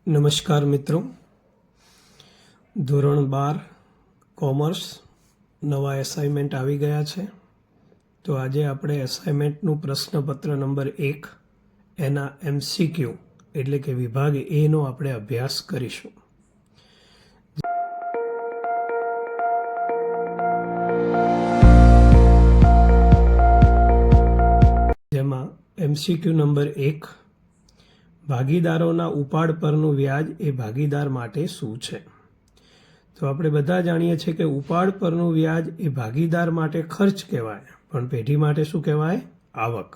નમસ્કાર મિત્રો, ધોરણ 12 કોમર્સ નવા એસાઇનમેન્ટ આવી ગયા છે. તો આજે આપણે એસાઇનમેન્ટનું પ્રશ્નપત્ર નંબર 1 એના MCQ એટલે કે વિભાગ એનો આપણે અભ્યાસ કરીશું. જેમાં MCQ નંબર 1, ભાગીદારોના ઉપાડ પરનું વ્યાજ એ ભાગીદાર માટે શું છે? તો આપણે બધા જાણીએ છીએ કે ઉપાડ પરનું વ્યાજ એ ભાગીદાર માટે ખર્ચ કહેવાય, પણ પેઢી માટે શું કહેવાય? આવક.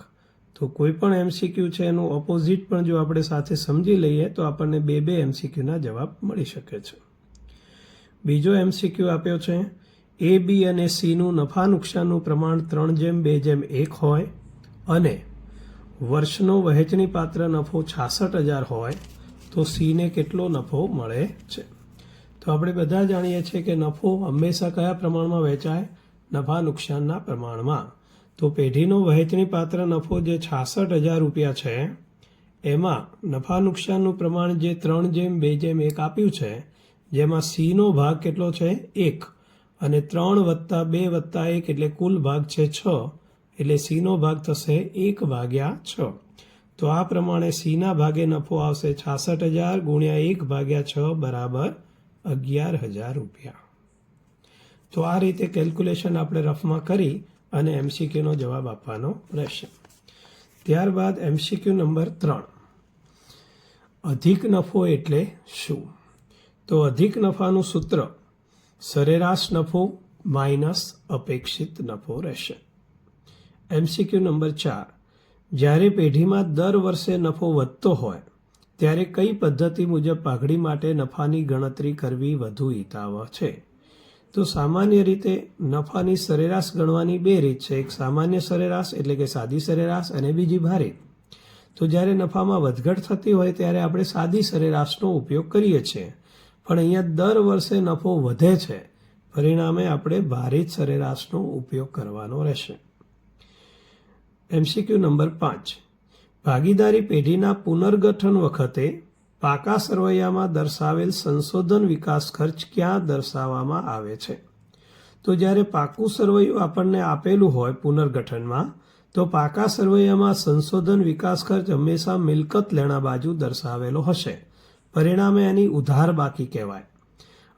તો કોઈ પણ MCQ છે એનું ઓપોઝિટ પણ જો આપણે સાથે સમજી લઈએ તો આપણને બે MCQના જવાબ મળી શકે છે. બીજો MCQ આપ્યો છે, A, B અને Cનું નફા નુકસાનનું પ્રમાણ 3:2:1 હોય અને વર્ષનો વહેંચણી પાત્ર નફો 66,000 હોય તો Cને કેટલો નફો મળે છે? તો આપણે બધા જાણીએ છીએ કે નફો હંમેશા કયા પ્રમાણમાં વહેંચાય? નફા નુકસાનના પ્રમાણમાં. તો પેઢીનો વહેંચણી પાત્ર નફો જે 66,000 રૂપિયા છે એમાં નફા નુકસાનનું પ્રમાણ જે 3:2:1 આપ્યું છે, જેમાં Cનો ભાગ કેટલો છે? 1 અને 3 + 2 + 1 એટલે કુલ ભાગ છે 6, એટલે Cનો ભાગ થશે 1/6. તો આ પ્રમાણે Cના ભાગે નફો આવશે 66,000 × 1/6 બરાબર 11,000 રૂપિયા. તો આ રીતે કેલ્ક્યુલેશન આપણે રફમાં કરી અને MCQનો જવાબ આપવાનો રહેશે. ત્યારબાદ MCQ નંબર 3, અધિક નફો એટલે શું? તો અધિક નફાનું સૂત્ર સરેરાશ નફો માઇનસ અપેક્ષિત નફો રહેશે. MCQ નંબર 4, જ્યારે પેઢીમાં દર વર્ષે નફો વધતો હોય ત્યારે કઈ પદ્ધતિ મુજબ પાઘડી માટે નફાની ગણતરી કરવી વધુ હિતાવહ છે? તો સામાન્ય રીતે નફાની સરેરાશ ગણવાની બે રીત છે. એક સામાન્ય સરેરાશ એટલે કે સાદી સરેરાશ અને બીજી ભારિત. તો જ્યારે નફામાં વધઘટ થતી હોય ત્યારે આપણે સાદી સરેરાશનો ઉપયોગ કરીએ છીએ, પણ અહીંયા દર વર્ષે નફો વધે છે, પરિણામે આપણે ભારિત સરેરાશનો ઉપયોગ કરવાનો રહેશે. MCQ નંબર 5, ભાગીદારી પેઢીના પુનર્ગઠન વખતે પાકા સરવૈયામાં દર્શાવેલ સંશોધન વિકાસ ખર્ચ ક્યાં દર્શાવવામાં આવે છે? તો જ્યારે પાકું સરવૈયું આપણને આપેલું હોય પુનર્ગઠનમાં, તો પાકા સરવૈયામાં સંશોધન વિકાસ ખર્ચ હંમેશા મિલકત લેણા બાજુ દર્શાવેલો હશે, પરિણામે એની ઉધાર બાકી કહેવાય.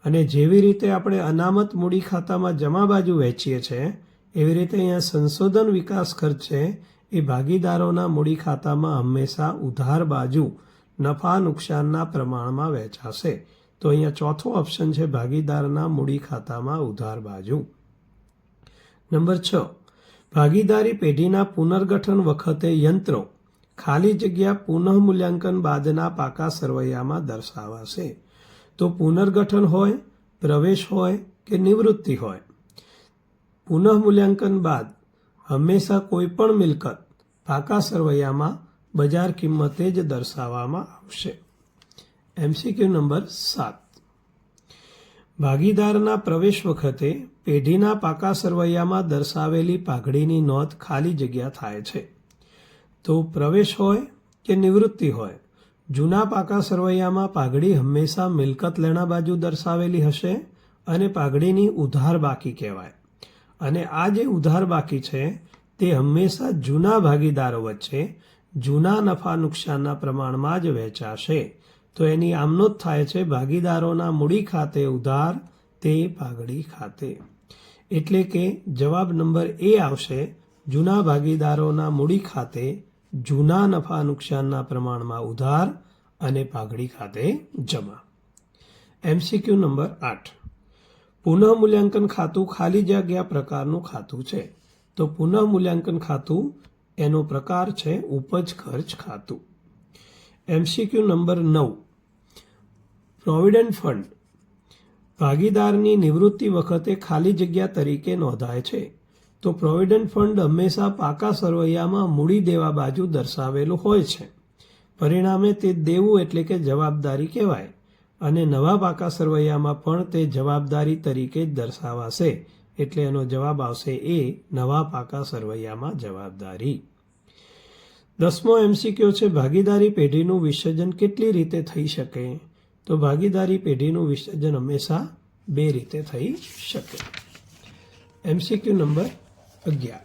અને જેવી રીતે આપણે અનામત મૂડી ખાતામાં જમા બાજુ વહેંચીએ છીએ, એવી રીતે અહીંયા સંશોધન વિકાસ ખર્ચ છે એ ભાગીદારોના મૂડી ખાતામાં હંમેશા ઉધાર બાજુ નફા નુકસાનના પ્રમાણમાં વહેંચાશે. તો અહીંયા ચોથો ઓપ્શન છે ભાગીદારના મૂડી ખાતામાં ઉધાર બાજુ. નંબર 6, ભાગીદારી પેઢીના પુનર્ગઠન વખતે યંત્રો ખાલી જગ્યા પુનઃમૂલ્યાંકન બાદના પાકા સરવૈયામાં દર્શાવાશે. તો પુનર્ગઠન હોય, પ્રવેશ હોય કે નિવૃત્તિ હોય, પુનઃમૂલ્યાંકન બાદ હંમેશા કોઈ પણ મિલકત પાકા સરવૈયામાં બજાર કિંમતે જ દર્શાવવામાં આવશે. MCQ નંબર 7, ભાગીદારના પ્રવેશ વખતે પેઢીના પાકા સરવૈયામાં દર્શાવેલી પાઘડીની નોંધ ખાલી જગ્યા થાય છે. તો પ્રવેશ હોય કે નિવૃત્તિ હોય, જૂના પાકા સરવૈયામાં પાઘડી હંમેશા મિલકત લેણા બાજુ દર્શાવેલી હશે અને પાઘડીની ઉધાર બાકી કહેવાય. અને આ જે ઉધાર બાકી છે તે હંમેશા જૂના ભાગીદારો વચ્ચે જૂના નફા નુકસાનના પ્રમાણમાં જ વહેંચાશે. તો એની આમનો જ થાય છે ભાગીદારોના મૂડી ખાતે ઉધાર તે પાઘડી ખાતે. એટલે કે જવાબ નંબર A આવશે, જૂના ભાગીદારોના મૂડી ખાતે જૂના નફા નુકસાનના પ્રમાણમાં ઉધાર અને પાઘડી ખાતે જમા. MCQ નંબર 8, પુનઃમૂલ્યાંકન ખાતું ખાલી જગ્યા પ્રકારનું ખાતું છે. તો પુનઃમૂલ્યાંકન ખાતું એનો પ્રકાર છે ઉપજ ખર્ચ ખાતું. MCQ નંબર 9, પ્રોવિડન્ટ ફંડ ભાગીદારની નિવૃત્તિ વખતે ખાલી જગ્યા તરીકે નોંધાય છે. તો પ્રોવિડન્ટ ફંડ હંમેશા પાકા સરવૈયામાં મૂડી દેવા બાજુ દર્શાવેલું હોય છે, પરિણામે તે દેવું એટલે કે જવાબદારી કહેવાય. અને નવા પાકા સરવૈયામાં પણ તે જવાબદારી તરીકે જ દર્શાવાશે, એટલે એનો જવાબ આવશે A, નવા પાકા સરવૈયામાં જવાબદારી. 10મો MCQ છે ભાગીદારી પેઢીનું વિસર્જન કેટલી રીતે થઈ શકે? તો ભાગીદારી પેઢીનું વિસર્જન હંમેશા 2 રીતે થઈ શકે. MCQ number 11.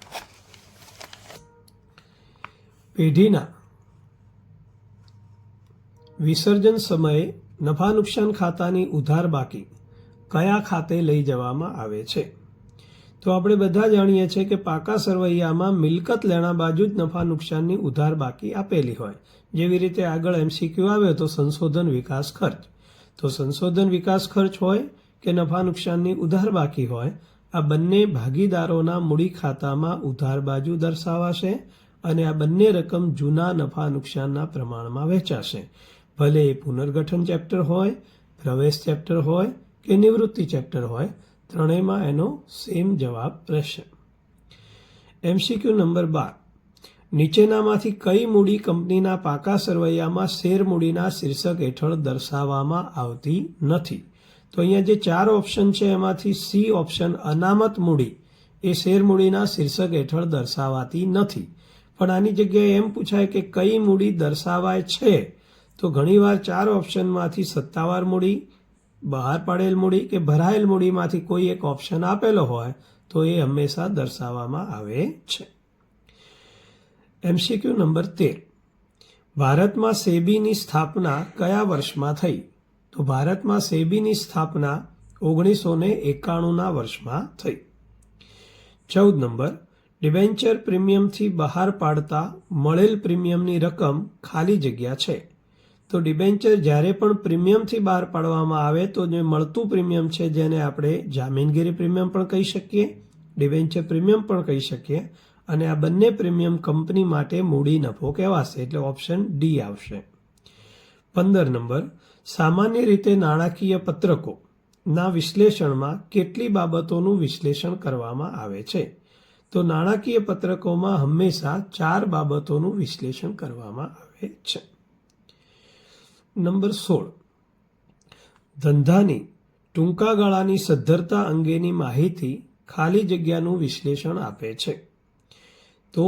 પેઢીના વિસર્જન સમયે નફા નુકસાન ખાતાની ઉધાર બાકી કયા ખાતે લઈ જવામાં આવે છે? તો આપણે બધા જાણીએ છીએ કે પાકા સરવૈયામાં મિલકત લેણા બાજુ જ નફા નુકસાનની ઉધાર બાકી આપેલી હોય. જેવી રીતે આગળ MCQ આવ્યો તો સંશોધન વિકાસ ખર્ચ. તો સંશોધન વિકાસ ખર્ચ હોય કે નફા નુકસાનની ઉધાર બાકી હોય, આ બંને ભાગીદારોના મૂડી ખાતામાં ઉધાર બાજુ દર્શાવાશે અને આ બંને રકમ જૂના નફા નુકસાનના પ્રમાણમાં વહેંચાશે. ભલે એ પુનર્ગઠન ચેપ્ટર હોય, પ્રવેશ ચેપ્ટર હોય કે નિવૃત્તિ ચેપ્ટર હોય, ત્રણેયમાં એનો સેમ જવાબ રહેશે. MCQ number 12. નીચેનામાંથી કઈ મૂડી કંપનીના પાકા સરવૈયામાં શેર મૂડીના શીર્ષક હેઠળ દર્શાવવામાં આવતી નથી? તો અહીંયા જે 4 ઓપ્શન છે એમાંથી C ઓપ્શન અનામત મૂડી એ શેર મૂડીના શીર્ષક હેઠળ દર્શાવાતી નથી. પણ આની જગ્યાએ એમ પૂછાય કે કઈ મૂડી દર્શાવાય છે, તો ઘણીવાર 4 ઓપ્શનમાંથી સત્તાવાર મૂડી, બહાર પાડેલ મૂડી કે ભરાયેલ મૂડીમાંથી કોઈ એક ઓપ્શન આપેલો હોય તો એ હંમેશા દર્શાવવામાં આવે છે. MCQ number 13. ભારતમાં સેબીની સ્થાપના કયા વર્ષમાં થઈ? તો ભારતમાં સેબીની સ્થાપના 1991ના વર્ષમાં થઈ. 14 નંબર. ડિબેન્ચર પ્રીમિયમથી બહાર પાડતા મળેલ પ્રીમિયમની રકમ ખાલી જગ્યા છે. તો ડિબેન્ચર જ્યારે પણ પ્રીમિયમથી બહાર પાડવામાં આવે તો જે મળતું પ્રીમિયમ છે જેને આપણે જામીનગીરી પ્રીમિયમ પણ કહી શકીએ, ડિબેન્ચર પ્રીમિયમ પણ કહી શકીએ, અને આ બંને પ્રીમિયમ કંપની માટે મૂડી નફો કહેવાશે. એટલે ઓપ્શન ડી આવશે. 15 નંબર. સામાન્ય રીતે નાણાકીય પત્રકોના વિશ્લેષણમાં કેટલી બાબતોનું વિશ્લેષણ કરવામાં આવે છે? તો નાણાકીય પત્રકોમાં હંમેશા 4 બાબતોનું વિશ્લેષણ કરવામાં આવે છે. નંબર 16. ધંધાની ટૂંકા ગાળાની સદ્ધરતા અંગેની માહિતી ખાલી જગ્યાનું વિશ્લેષણ આપે છે. તો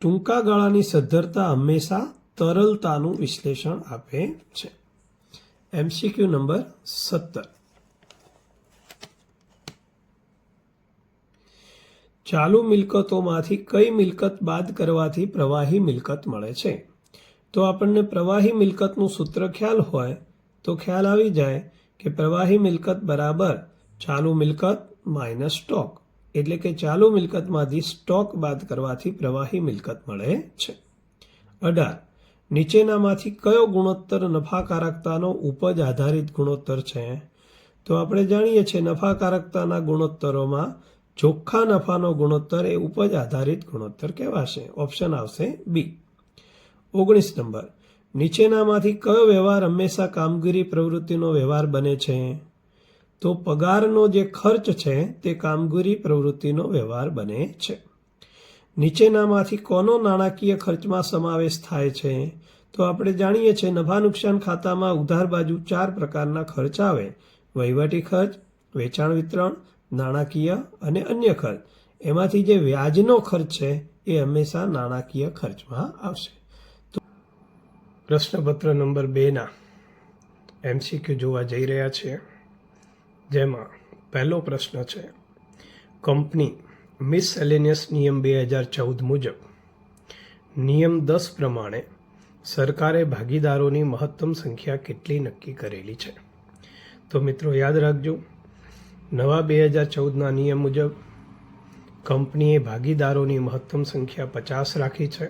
ટૂંકા ગાળાની સદ્ધરતા હંમેશા તરલતાનું વિશ્લેષણ આપે છે. MCQ number 17. ચાલુ મિલકતોમાંથી કઈ મિલકત બાદ કરવાથી પ્રવાહી મિલકત મળે છે? તો આપણને પ્રવાહી મિલકતનું સૂત્ર ખ્યાલ હોય તો ખ્યાલ આવી જાય કે પ્રવાહી મિલકત બરાબર ચાલુ મિલકત માઇનસ સ્ટોક. એટલે કે ચાલુ મિલકતમાંથી સ્ટોક બાદ કરવાથી પ્રવાહી મિલકત મળે છે. 18. નીચેનામાંથી કયો ગુણોત્તર નફાકારકતાનો ઉપજ આધારિત ગુણોત્તર છે? તો આપણે જાણીએ છીએ નફાકારકતાના ગુણોત્તરોમાં ચોખ્ખા નફાનો ગુણોત્તર એ ઉપજ આધારિત ગુણોત્તર કહેવાશે. ઓપ્શન આવશે બી. 19 નંબર. નીચેનામાંથી કયો વ્યવહાર હંમેશા કામગીરી પ્રવૃત્તિનો વ્યવહાર બને છે? તો પગારનો જે ખર્ચ છે તે કામગીરી પ્રવૃત્તિનો વ્યવહાર બને છે. નીચેનામાંથી કોનો નાણાકીય ખર્ચમાં સમાવેશ થાય છે? તો આપણે જાણીએ છીએ નફા નુકસાન ખાતામાં ઉધાર બાજુ 4 પ્રકારના ખર્ચ આવે: વહીવટી ખર્ચ, વેચાણ વિતરણ, નાણાકીય અને અન્ય ખર્ચ. એમાંથી જે વ્યાજનો ખર્ચ છે એ હંમેશા નાણાકીય ખર્ચમાં આવશે. તો પ્રશ્નપત્ર નંબર 2ના MCQ જોવા જઈ રહ્યા છીએ, જેમાં પહેલો પ્રશ્ન છે, કંપની મિસસેલેનિયસ નિયમ 2014 મુજબ નિયમ 10 પ્રમાણે સરકારે ભાગીદારોની મહત્તમ સંખ્યા કેટલી નક્કી કરેલી છે? તો મિત્રો યાદ રાખજો, નવા 2014ના નિયમ મુજબ કંપનીએ ભાગીદારોની મહત્તમ સંખ્યા 50 રાખી છે,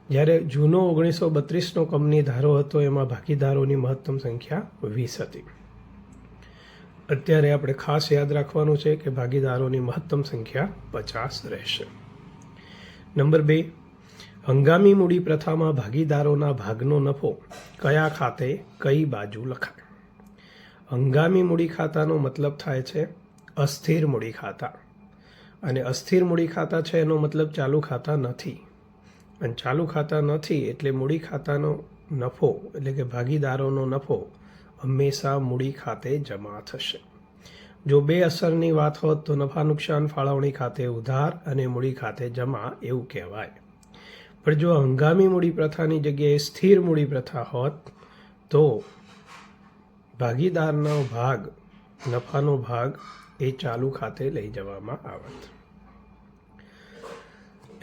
જ્યારે જૂનો 1932નો કંપની ધારો હતો એમાં ભાગીદારોની મહત્તમ સંખ્યા 20 હતી. અત્યારે આપણે ખાસ યાદ રાખવાનું છે કે ભાગીદારોની મહત્તમ સંખ્યા 50 રહેશે. નંબર 2. હંગામી મૂડી પ્રથામાં ભાગીદારોના ભાગનો નફો કયા ખાતે કઈ બાજુ લખાય? હંગામી મૂડી ખાતાનો મતલબ થાય છે અસ્થિર મૂડી ખાતા, અને અસ્થિર મૂડી ખાતા છે એનો મતલબ ચાલુ ખાતા નથી, અને ચાલુ ખાતા નથી એટલે મૂડી ખાતાનો નફો એટલે કે ભાગીદારોનો નફો હંમેશા મૂડી ખાતે જમા થશે. જો 2 અસરની વાત હોત તો નફા નુકસાન ફાળવણી ખાતે ઉધાર અને મૂડી ખાતે જમા એવું કહેવાય. પણ જો હંગામી મૂડી પ્રથાની જગ્યાએ સ્થિર મૂડી પ્રથા હોત તો ભાગીદારનો ભાગ, નફાનો ભાગ એ ચાલુ ખાતે લઈ જવામાં આવત.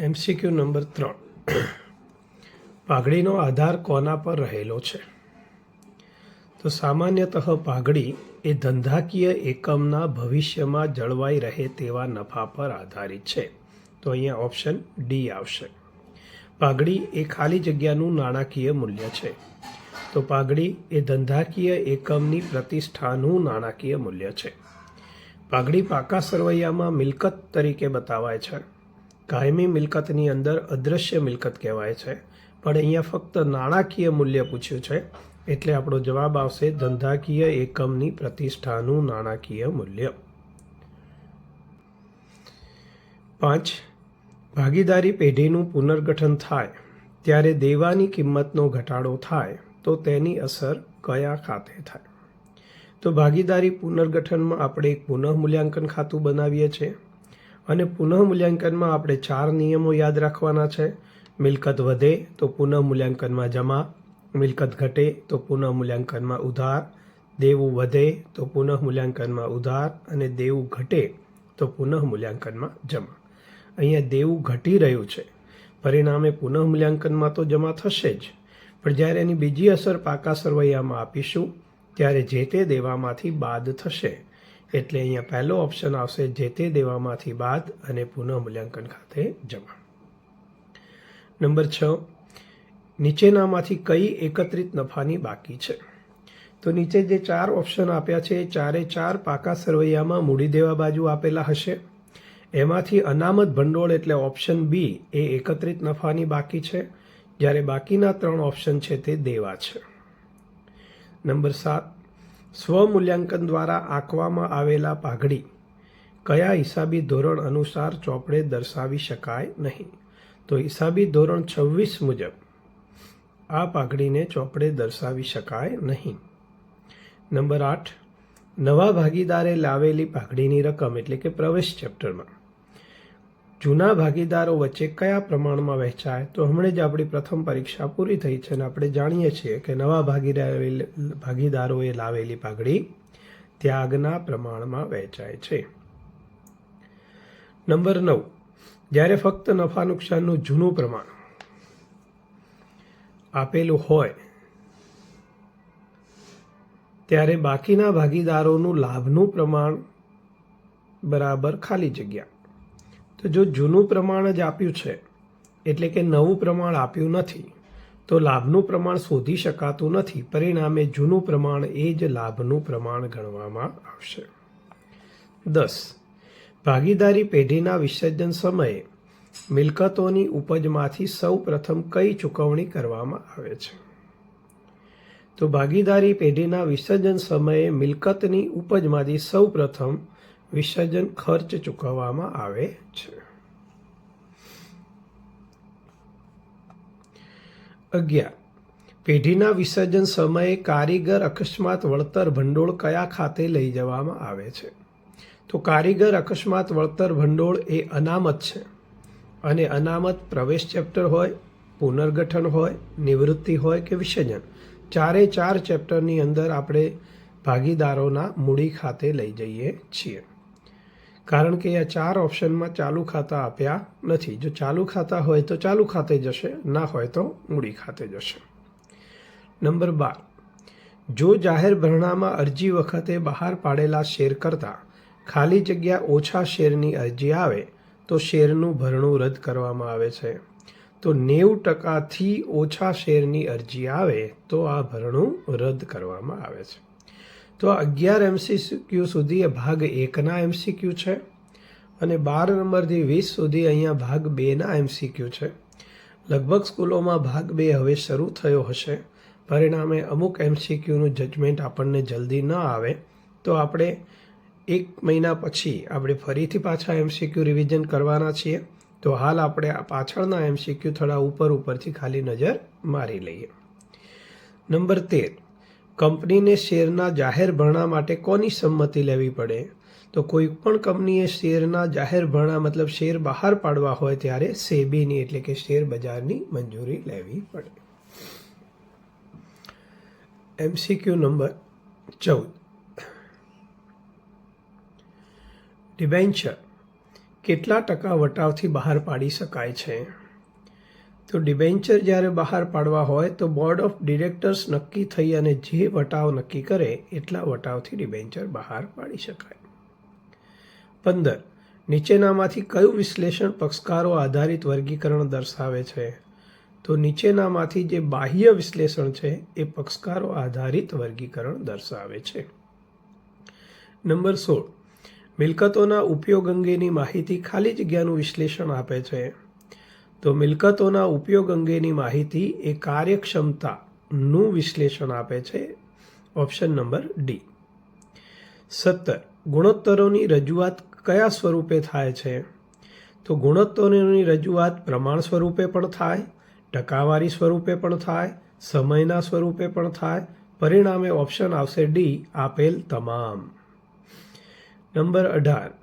MCQ નંબર 3, પાઘડીનો આધાર કોના પર રહેલો છે? તો સામાન્યતઃ પાઘડી એ ધંધાકીય એકમના ભવિષ્યમાં જળવાઈ રહે તેવા નફા પર આધારિત છે. તો અહીંયા ઓપ્શન ડી આવશે. પાઘડી એ ખાલી જગ્યાનું નાણાકીય મૂલ્ય છે. તો પાઘડી એ ધંધાકીય એકમની પ્રતિષ્ઠાનું નાણાકીય મૂલ્ય છે. પાઘડી પાકા સરવૈયામાં મિલકત તરીકે બતાવાય છે. કાયમી મિલકતની અંદર અદૃશ્ય મિલકત કહેવાય છે, પણ અહીંયા ફક્ત નાણાકીય મૂલ્ય પૂછ્યું છે, એટલે આપણો જવાબ આવશે ધંધાકીય એકમની પ્રતિષ્ઠાનું નાણાકીય મૂલ્ય. 5. ભાગીદારી પેઢીનું પુનર્ગઠન થાય ત્યારે દેવાની કિંમતનો ઘટાડો થાય તો તેની અસર કયા ખાતે થાય? તો ભાગીદારી પુનર્ગઠનમાં આપણે એક પુનઃમૂલ્યાંકન ખાતું બનાવીએ છીએ અને પુનઃમૂલ્યાંકનમાં આપણે 4 નિયમો યાદ રાખવાના છે. મિલકત વધે તો પુનઃમૂલ્યાંકનમાં જમા, મિલકત ઘટે તો પુનઃમૂલ્યાંકનમાં ઉધાર, દેવું વધે તો પુનઃમૂલ્યાંકનમાં ઉધાર અને દેવું ઘટે તો પુનઃમૂલ્યાંકનમાં જમા. અહીંયા દેવું ઘટી રહ્યું છે, પરિણામે પુનઃમૂલ્યાંકનમાં તો જમા થશે જ, પણ જ્યારે એની બીજી અસર પાકા સરવૈયામાં આપીશું ત્યારે જે તે દેવામાંથી બાદ થશે. એટલે અહીંયા પહેલો ઓપ્શન આવશે જે તે દેવામાંથી બાદ અને પુનઃમૂલ્યાંકન ખાતે જમા. નંબર 6, નીચેનામાંથી કઈ એકત્રિત નફાની બાકી છે? તો નીચે જે 4 ઓપ્શન આપ્યા છે એ 4 પાકા સરવૈયામાં મૂડી દેવા બાજુ આપેલા હશે. એમાંથી અનામત ભંડોળ એટલે ઓપ્શન બી એ એકત્રિત નફાની બાકી છે, જ્યારે બાકીના 3 ઓપ્શન છે તે દેવા છે. નંબર 7, સ્વમૂલ્યાંકન દ્વારા આંકવામાં આવેલા પાઘડી કયા હિસાબી ધોરણ અનુસાર ચોપડે દર્શાવી શકાય નહીં? તો હિસાબી ધોરણ 26 મુજબ આ પાઘડીને ચોપડે દર્શાવી શકાય નહીં. નંબર 8, નવા ભાગીદારે લાવેલી પાઘડીની રકમ એટલે કે પ્રવેશ ચેપ્ટરમાં જૂના ભાગીદારો વચ્ચે કયા પ્રમાણમાં વહેંચાય? તો હમણાં જ આપણી પ્રથમ પરીક્ષા પૂરી થઈ છે અને આપણે જાણીએ છીએ કે નવા ભાગીદારોએ લાવેલી પાઘડી ત્યાગના પ્રમાણમાં વહેંચાય છે. નંબર 9, જ્યારે ફક્ત નફા નુકસાનનું જૂનું પ્રમાણ આપેલું હોય ત્યારે બાકીના ભાગીદારોનું લાભનું પ્રમાણ બરાબર ખાલી જગ્યા. તો જો જૂનું પ્રમાણ જ આપ્યું છે એટલે કે નવું પ્રમાણ આપ્યું નથી તો લાભનું પ્રમાણ શોધી શકાતું નથી, પરિણામે જૂનું પ્રમાણ એ જ લાભનું પ્રમાણ ગણવામાં આવશે. 10, ભાગીદારી પેઢીના વિસર્જન સમયે મિલકતોની ઉપજમાંથી સૌ પ્રથમ કઈ ચૂકવણી કરવામાં આવે છે? તો ભાગીદારી પેઢીના વિસર્જન સમયે મિલકતની ઉપજમાંથી સૌ પ્રથમ વિસર્જન ખર્ચ ચૂકવવામાં આવે છે. 11, પેઢીના વિસર્જન સમયે કારીગર અકસ્માત વળતર ભંડોળ કયા ખાતે લઈ જવામાં આવે છે? તો કારીગર અકસ્માત વળતર ભંડોળ એ અનામત છે અને અનામત પ્રવેશ ચેપ્ટર હોય, પુનર્ગઠન હોય, નિવૃત્તિ હોય કે વિસર્જન, 4 ચેપ્ટરની અંદર આપણે ભાગીદારોના મૂડી ખાતે લઈ જઈએ છીએ. કારણ કે આ 4 ઓપ્શનમાં ચાલુ ખાતા આપ્યા નથી. જો ચાલુ ખાતા હોય તો ચાલુ ખાતે જશે, ના હોય તો મૂડી ખાતે જશે. નંબર 12, જો જાહેર ભરણામાં અરજી વખતે બહાર પાડેલા શેર કરતાં ખાલી જગ્યા ઓછા શેરની અરજી આવે તો શેરનું ભરણું રદ કરવામાં આવે છે. તો 90%થી ઓછા શેરની અરજી આવે તો આ ભરણું રદ કરવામાં આવે છે. તો 11 MCQ સુધી એ ભાગ 1ના MCQ છે અને 12 નંબરથી 20 સુધી અહીંયા ભાગ 2ના MCQ છે. લગભગ સ્કૂલોમાં ભાગ 2 હવે શરૂ થયો હશે, પરિણામે અમુક MCQનું જજમેન્ટ આપણને જલ્દી ન આવે તો આપણે 1 મહિના પછી આપણે ફરીથી પાછા MCQ રિવિઝન કરવાના છીએ. તો હાલ આપણે આ પાછળના MCQ થોડા ઉપરથી ખાલી નજર મારી લઈએ. નંબર 13, કંપનીને શેરના જાહેર ભરણા માટે કોની સંમતિ લેવી પડે? તો કોઈ પણ કંપનીએ શેરના જાહેર ભરણા મતલબ શેર બહાર પાડવા હોય ત્યારે સેબીની એટલે કે શેર બજારની મંજૂરી લેવી પડે. MCQ number 14. ડિબેન્ચર કેટલા ટકા વટાવથી બહાર પાડી શકાય છે? તો ડિબેન્ચર જ્યારે બહાર પાડવા હોય તો બોર્ડ ઓફ ડિરેક્ટર્સ નક્કી થઈ અને જે વટાવ નક્કી કરે એટલા વટાવથી ડિબેન્ચર બહાર પાડી શકાય. 15. નીચેનામાંથી કયું વિશ્લેષણ પક્ષકારો આધારિત વર્ગીકરણ દર્શાવે છે? તો નીચેનામાંથી જે બાહ્ય વિશ્લેષણ છે એ પક્ષકારો આધારિત વર્ગીકરણ દર્શાવે છે. નંબર 16. મિલકતોના ઉપયોગ અંગેની માહિતી ખાલી જગ્યાનું વિશ્લેષણ આપે છે. તો મિલકતોના ઉપયોગ અંગેની માહિતી એ કાર્યક્ષમતાનું વિશ્લેષણ આપે છે. Option number D. 17. ગુણોત્તરોની રજૂઆત કયા સ્વરૂપે થાય છે? તો ગુણોત્તરોની રજૂઆત પ્રમાણ સ્વરૂપે પણ થાય, ટકાવારી સ્વરૂપે પણ થાય, સમયના સ્વરૂપે પણ થાય. પરિણામે ઓપ્શન આવશે ડી, આપેલ તમામ. નંબર 18.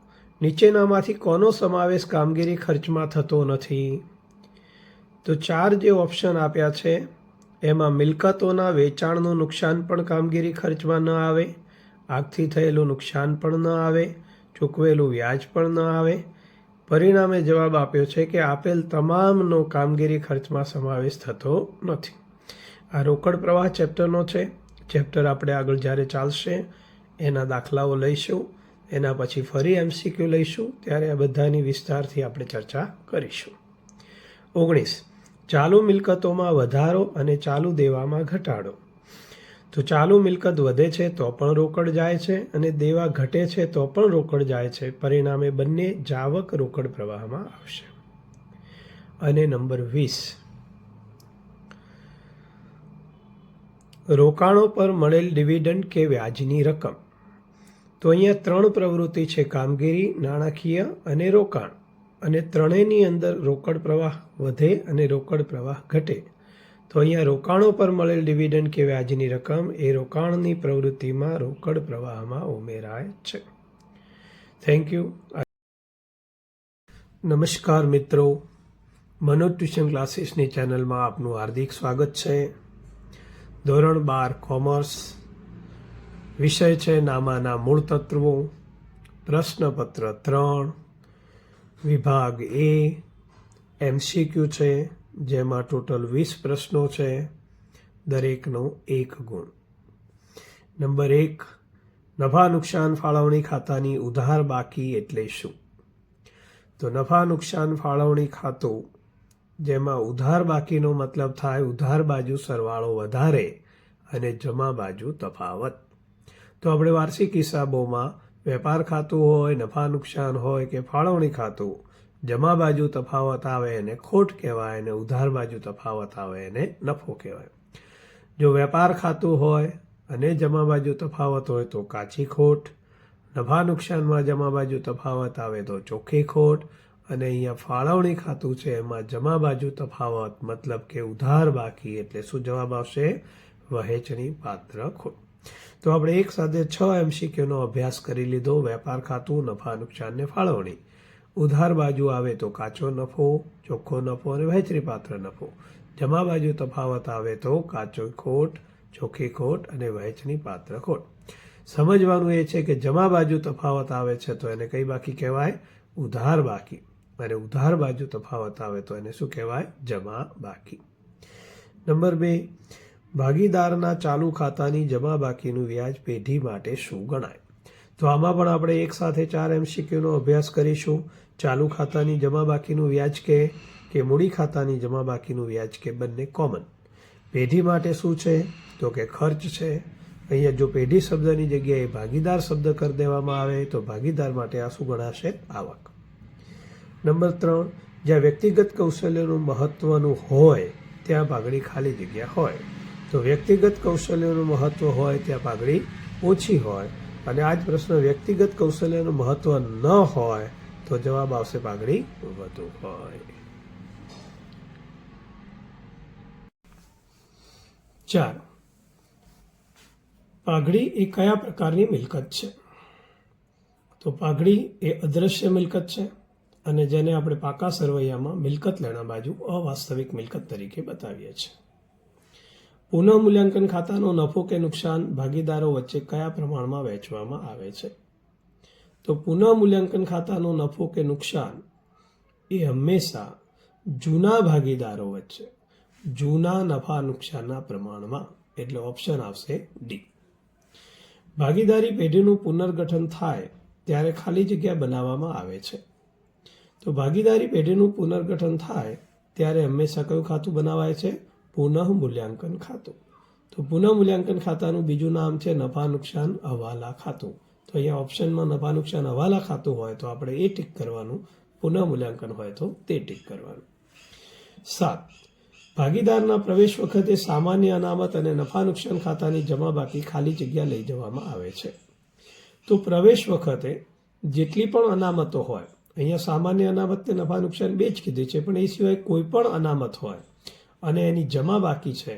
નીચેનામાંથી કોનો સમાવેશ કામગીરી ખર્ચમાં થતો નથી? તો 4 જે ઓપ્શન આપ્યા છે એમાં મિલકતોના વેચાણનું નુકસાન પણ કામગીરી ખર્ચમાં ન આવે, આગથી થયેલું નુકસાન પણ ન આવે, ચૂકવેલું વ્યાજ પણ ન આવે. પરિણામે જવાબ આપ્યો છે કે આપેલ તમામનો કામગીરી ખર્ચમાં સમાવેશ થતો નથી. આ રોકડ પ્રવાહ ચેપ્ટરનો છે. ચેપ્ટર આપણે આગળ જ્યારે ચાલશે એના દાખલાઓ લઈશું, એના પછી ફરી MCQ લઈશું, ત્યારે આ બધાની વિસ્તારથી આપણે ચર્ચા કરીશું. 19. ચાલુ મિલકતોમાં વધારો અને ચાલુ દેવામાં ઘટાડો. તો ચાલુ મિલકત વધે છે તો પણ રોકડ જાય છે અને દેવા ઘટે છે તો પણ રોકડ જાય છે. પરિણામે બંને જાવક રોકડ પ્રવાહમાં આવશે. અને નંબર 20. રોકાણો પર મળેલ ડિવિડન્ડ કે વ્યાજની રકમ. તો અહીંયા 3 પ્રવૃત્તિ છે, કામગીરી, નાણાકીય અને રોકાણ. અને ત્રણેયની અંદર રોકડ પ્રવાહ વધે અને રોકડ પ્રવાહ ઘટે. તો અહીંયા રોકાણો પર મળેલ ડિવિડન્ડ કે વ્યાજની રકમ એ રોકાણની પ્રવૃત્તિમાં રોકડ પ્રવાહમાં ઉમેરાય છે. Thank you. નમસ્કાર મિત્રો, મનોજ ટ્યુશન ક્લાસીસની ચેનલમાં આપનું હાર્દિક સ્વાગત છે. ધોરણ 12 કોમર્સ, વિષય છે નામાના મૂળ તત્વો, પ્રશ્નપત્ર 3, વિભાગ A, MCQ છે જેમાં ટોટલ 20 પ્રશ્નો છે, દરેકનો 1 ગુણ. નંબર 1. નફા નુકસાન ફાળવણી ખાતાની ઉધાર બાકી એટલે શું? તો નફા નુકસાન ફાળવણી ખાતું જેમાં ઉધાર બાકીનો મતલબ થાય ઉધાર બાજુ સરવાળો વધારે અને જમા બાજુ તફાવત. તો આપણે વાર્ષિક હિસાબોમાં વેપાર ખાતું હોય, નફા નુકસાન હોય કે ફાળવણી ખાતું, જમા બાજુ તફાવત આવે એને ખોટ કહેવાય અને ઉધાર બાજુ તફાવત આવે એને નફો કહેવાય. જો વેપાર ખાતું હોય અને જમા બાજુ તફાવત હોય તો કાચી ખોટ, નફા નુકસાનમાં જમા બાજુ તફાવત આવે તો ચોખ્ખી ખોટ, અને અહીંયા ફાળવણી ખાતું છે એમાં જમા બાજુ તફાવત મતલબ કે ઉધાર બાકી એટલે શું જવાબ આવશે? વહેંચણી પાત્ર ખોટ. તો આપણે એક સાથે 6 MCQનો અભ્યાસ કરી લીધો. વેપાર ખાતું, નફા નુકસાન ને ફાળવણી. ઉધાર બાજુ આવે તો કાચો નફો, ચોખ્ખો નફો અને વહેંચણી પાત્ર નફો. જમા બાજુ તફાવત આવે તો કાચો ખોટ, ચોખ્ખી ખોટ અને વહેંચણી પાત્ર ખોટ. સમજવાનું એ છે કે જમા બાજુ તફાવત આવે છે તો એને કઈ બાકી કહેવાય? ઉધાર બાકી. અને ઉધાર બાજુ તફાવત આવે તો એને શું કહેવાય? જમા બાકી. નંબર 2. ભાગીદારના ચાલુ ખાતાની જમા બાકીનું વ્યાજ પેઢી માટે શું ગણાય? તો આમાં પણ આપણે એક સાથે 4 MCQનો અભ્યાસ કરીશું. ચાલુ ખાતાની જમા બાકીનું વ્યાજ કે મૂડી ખાતાની જમા બાકીનું વ્યાજ કે બંને કોમન. પેઢી માટે શું છે? તો કે ખર્ચ છે. અહીંયા જો પેઢી શબ્દની જગ્યાએ ભાગીદાર શબ્દ કરી દેવામાં આવે તો ભાગીદાર માટે આ શું ગણાશે? આવક. નંબર 3. જ્યાં વ્યક્તિગત કૌશલ્યનું મહત્વનું હોય ત્યાં પાઘડી ખાલી જગ્યા હોય. તો વ્યક્તિગત કૌશલ્યનું મહત્વ હોય ત્યાં પાઘડી ઓછી હોય. અને આ જ પ્રશ્ન વ્યક્તિગત કૌશલ્યનું મહત્વ ન હોય તો જવાબ આવશે પાઘડી વધુ હોય. 4. પાઘડી એ કયા પ્રકારની મિલકત છે? તો પાઘડી એ અદ્રશ્ય મિલકત છે અને જેને આપણે પાકા સરવૈયામાં મિલકત લેણા બાજુ અવાસ્તવિક મિલકત તરીકે બતાવીએ છીએ. પુનઃમૂલ્યાંકન ખાતાનો નફો કે નુકસાન ભાગીદારો વચ્ચે કયા પ્રમાણમાં વહેંચવામાં આવે છે? તો પુનઃમૂલ્યાંકન ખાતાનો નફો કે નુકસાન એ હંમેશા જૂના ભાગીદારો વચ્ચે જૂના નફા નુકસાનના પ્રમાણમાં, એટલે ઓપ્શન આવશે ડી. ભાગીદારી પેઢીનું પુનર્ગઠન થાય ત્યારે ખાલી જગ્યા બનાવવામાં આવે છે. તો ભાગીદારી પેઢીનું પુનર્ગઠન થાય ત્યારે હંમેશા કયું ખાતું બનાવાય છે? પુનઃમૂલ્યાંકન ખાતું. તો પુનઃમૂલ્યાંકન ખાતાનું બીજું નામ છે નફા નુકસાન હવાલા ખાતું. તો અહીંયા ઓપ્શનમાં નફા નુકસાન હવાલા ખાતું હોય તો આપણે એ ટીક કરવાનું, પુનઃમૂલ્યાંકન હોય તો તે ટીક કરવાનું. 7. ભાગીદારના પ્રવેશ વખતે સામાન્ય અનામત અને નફા નુકસાન ખાતાની જમા બાકી ખાલી જગ્યા લઈ જવામાં આવે છે. તો પ્રવેશ વખતે જેટલી પણ અનામતો હોય, અહીંયા સામાન્ય અનામત ને નફા નુકસાન બે જ કીધી છે, પણ એ સિવાય કોઈ પણ અનામત હોય અને એની જમા બાકી છે,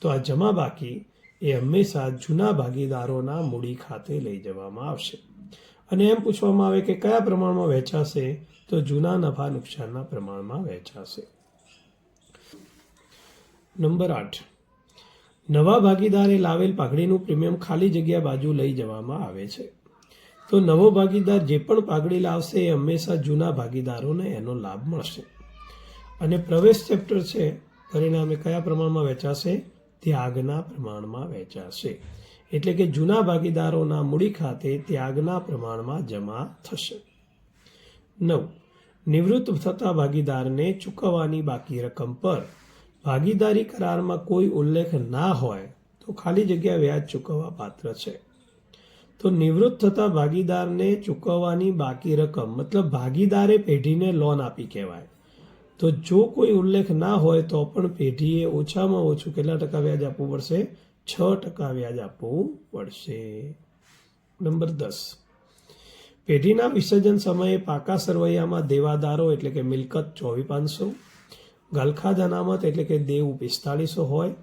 તો આ જમા બાકી એ હંમેશા જૂના ભાગીદારોના મૂડી ખાતે લઈ જવામાં આવશે. અને એમ પૂછવામાં આવે કે કયા પ્રમાણમાં વહેંચાશે? તો જૂના નફા નુકસાનના પ્રમાણમાં વહેંચાશે. નંબર 8. નવા ભાગીદારે લાવેલ પાઘડીનું પ્રીમિયમ ખાલી જગ્યા બાજુ લઈ જવામાં આવે છે. તો નવો ભાગીદાર જે પણ પાઘડી લાવશે એ હંમેશા જૂના ભાગીદારોને એનો લાભ મળશે. અને પ્રવેશ ચેપ્ટર છે, પરિણામે કયા પ્રમાણમાં વહેંચાશે? ત્યાગના પ્રમાણમાં વહેંચાશે. એટલે કે જૂના ભાગીદારોના મૂડી ખાતે ત્યાગના પ્રમાણમાં જમા થશે. 9. નિવૃત્ત થતા ભાગીદારને ચૂકવવાની બાકી રકમ પર ભાગીદારી કરારમાં કોઈ ઉલ્લેખ ના હોય તો ખાલી જગ્યા વ્યાજ ચૂકવવા પાત્ર છે. તો નિવૃત્ત થતા ભાગીદારને ચૂકવવાની બાકી રકમ મતલબ ભાગીદારે પેઢીને લોન આપી કહેવાય. તો જો કોઈ ઉલ્લેખ ના હોય તો પણ પેઢીએ ઓછામાં ઓછું કેટલા ટકા વ્યાજ આપવું પડશે? 6% વ્યાજ આપવું પડશે. નંબર 10. પેઢીના વિસર્જન સમયે પાકા સરવૈયામાં દેવાદારો એટલે કે મિલકત 24,500, ગલખાદ અનામત એટલે કે દેવું 4500 હોય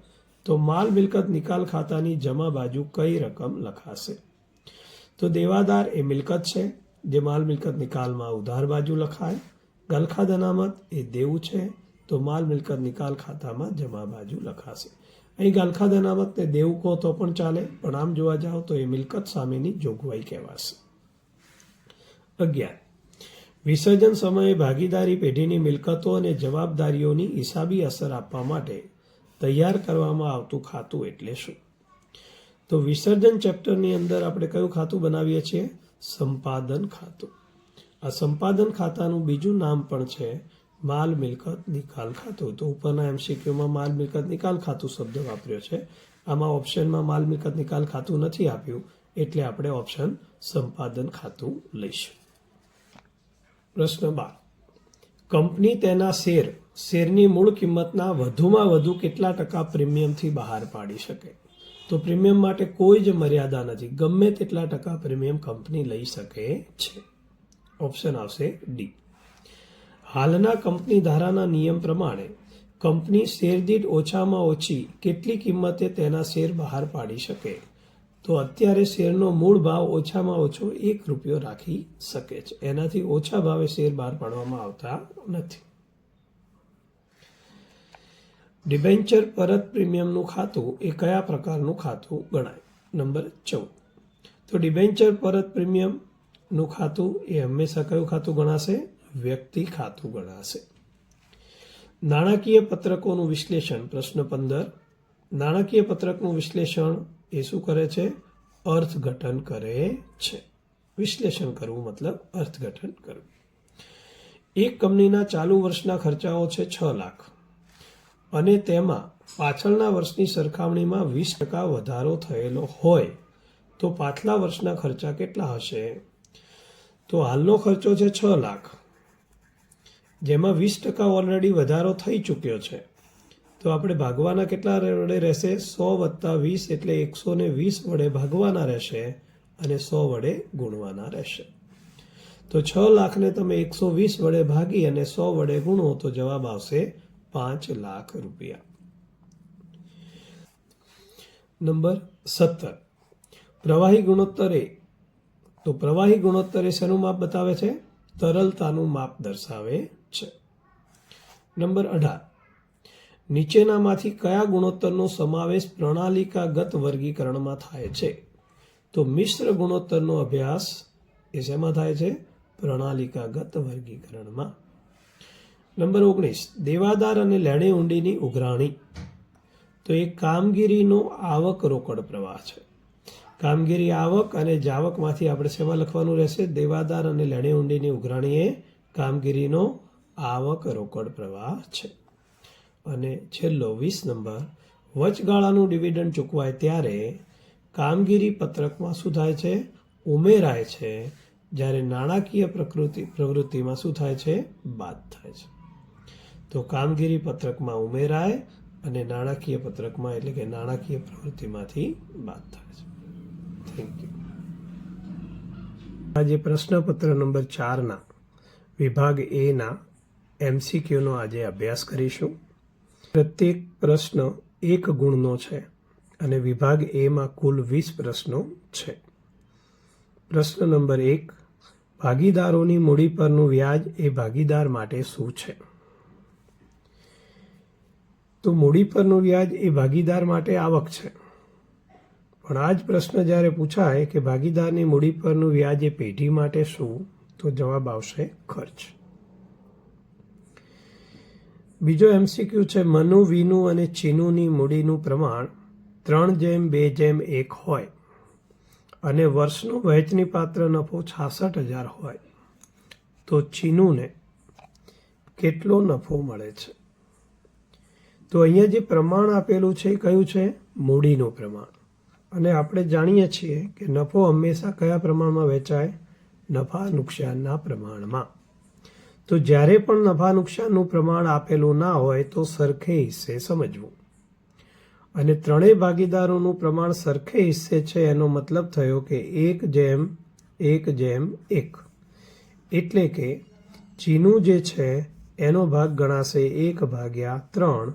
તો માલ મિલકત નિકાલ ખાતાની જમા બાજુ કઈ રકમ લખાશે? તો દેવાદાર એ મિલકત છે, જે માલ મિલકત નિકાલમાં ઉધાર બાજુ લખાય. ગલખાદ અનામત એ દેવું છે, તો માલ મિલકત નિકાલ ખાતામાં જમા બાજુ લખાશે. અહીં ગલખાદ અનામતને દેવું કહો તો પણ ચાલે, પણ આમ જોવા જાઓ તો એ મિલકત સામેની જોગવાઈ કહેવાશે. 11. વિસર્જન સમયે ભાગીદારી પેઢીની મિલકતો અને જવાબદારીઓની હિસાબી અસર આપવા માટે તૈયાર કરવામાં આવતું ખાતું એટલે શું? તો વિસર્જન ચેપ્ટરની અંદર આપણે કયું ખાતું બનાવીએ છીએ? સંપાદન ખાતું. આ સંપાદન ખાતાનું બીજું નામ પણ છે માલ મિલકત નિકાલ ખાતું. તો ઉપરના એમસીક્યુમાં માલ મિલકત નિકાલ ખાતું શબ્દ વાપર્યો છે. આમાં ઓપ્શનમાં માલ મિલકત નિકાલ ખાતું નથી આપ્યું, એટલે આપણે ઓપ્શન સંપાદન ખાતું લઈશું. પ્રશ્ન 12. કંપની તેના શેરની મૂળ કિંમતના વધુમાં વધુ કેટલા ટકા પ્રીમિયમથી બહાર પાડી શકે? તો પ્રીમિયમ માટે કોઈ જ મર્યાદા નથી, ગમે તેટલા ટકા પ્રીમિયમ કંપની લઈ શકે છે. ઓપ્શન આવશે ડી. હાલના કંપની ધારાના નિયમ પ્રમાણે કંપની શેર દીઠ ઓછામાં ઓછી કેટલી કિંમતે તેના શેર બહાર પાડી શકે? તો અત્યારે શેરનો મૂળ ભાવ ઓછામાં ઓછો ₹1 રાખી શકે છે, એનાથી ઓછા ભાવે શેર બહાર પાડવામાં આવતા નથી. ડિબેન્ચર પરત પ્રીમિયમનું ખાતું એ કયા પ્રકારનું ખાતું ગણાય? નંબર 14. તો ડિબેન્ચર પરત પ્રીમિયમનું ખાતું એ હંમેશા કયું ખાતું ગણાશે? વ્યક્તિ ખાતું ગણાશે. નાણાકીય પત્રકોનું વિશ્લેષણ. પ્રશ્ન 15. નાણાકીય પત્રકનું વિશ્લેષણ એ શું કરે છે? અર્થઘટન કરે છે. વિશ્લેષણ કરવું મતલબ અર્થઘટન કરવું. એક કંપનીના ચાલુ વર્ષના ખર્ચાઓ છે 6 લાખ અને તેમાં પાછળના વર્ષની સરખામણીમાં 20% વધારો થયેલો હોય તો પાછલા વર્ષના ખર્ચા કેટલા હશે? તો હાલનો ખર્ચો છે 6 લાખ, જેમાં 20% ઓલરેડી વધારો થઈ ચૂક્યો છે, તો આપણે ભાગવાના કેટલા વડે રહેશે? 100 + 20 એટલે 120 વડે ભાગવાના રહેશે અને 100 વડે ગુણવાના રહેશે. તો 6 લાખને તમે 120 વડે ભાગી અને 100 વડે ગુણો તો જવાબ આવશે ₹5 લાખ. નંબર 17. પ્રવાહી ગુણોત્તર એ તો પ્રવાહી ગુણોત્તર એ શેનું માપ બતાવે છે? તરલતાનું માપ દર્શાવે છે. નંબર 18, નીચેનામાંથી કયા ગુણોત્તરનો સમાવેશ પ્રણાલિકાગત વર્ગીકરણમાં થાય છે? તો મિશ્ર ગુણોત્તરનો અભ્યાસ એ શેમાં થાય છે? પ્રણાલિકાગત વર્ગીકરણમાં. નંબર 19, દેવાદાર અને લેણી ઊંડીની ઉઘરાણી. તો એ કામગીરીનો આવક રોકડ પ્રવાહ છે. કામગીરી આવક અને જાવકમાંથી આપણે શેમાં લખવાનું રહેશે? દેવાદાર અને લેણી ઊંડીની ઉઘરાણી એ કામગીરીનો આવક રોકડ પ્રવાહ છે. અને છેલ્લો 20 નંબર, વચગાળાનું ડિવિડન્ડ ચૂકવાય ત્યારે કામગીરી પત્રકમાં શું થાય છે? ઉમેરાય છે, જ્યારે નાણાકીય પ્રવૃત્તિમાં શું થાય છે? બાદ થાય છે. તો કામગીરી પત્રકમાં ઉમેરાય અને નાણાકીય પત્રકમાં એટલે કે નાણાકીય પ્રવૃત્તિમાંથી બાદ થાય છે. Thank you. આજે પ્રશ્નપત્ર નંબર 4ના વિભાગ એના MCQનો આજે અભ્યાસ કરીશું. પ્રત્યેક પ્રશ્ન 1 ગુણનો છે અને વિભાગ એમાં કુલ 20 પ્રશ્નો છે. પ્રશ્ન નંબર 1, ભાગીદારોની મૂડી પરનું વ્યાજ એ ભાગીદાર માટે શું છે? તો મૂડી પરનું વ્યાજ એ ભાગીદાર માટે આવક છે. પણ આ જ પ્રશ્ન જ્યારે પૂછાય કે ભાગીદારની મૂડી પરનું વ્યાજ એ પેઢી માટે શું, તો જવાબ આવશે ખર્ચ. બીજો MCQ છે, મનુ, વિનુ અને ચીનુની મૂડીનું પ્રમાણ 3:2:1 હોય અને વર્ષનો વહેંચણીપાત્ર નફો 66,000 હોય તો ચીનુને કેટલો નફો મળે છે? તો અહીંયા જે પ્રમાણ આપેલું છે એ કયું છે? મૂડીનું પ્રમાણ. અને આપણે જાણીએ છીએ કે નફો હંમેશા કયા પ્રમાણમાં વહેંચાય? નફા નુકસાનના પ્રમાણમાં. તો જ્યારે પણ નફા નુકસાનનું પ્રમાણ આપેલું ના હોય તો સરખે હિસ્સે સમજવું. અને ત્રણેય ભાગીદારોનું પ્રમાણ સરખે હિસ્સે છે એનો મતલબ થયો કે 1:1:1. એટલે કે ચીનું જે છે એનો ભાગ ગણાશે 1/3.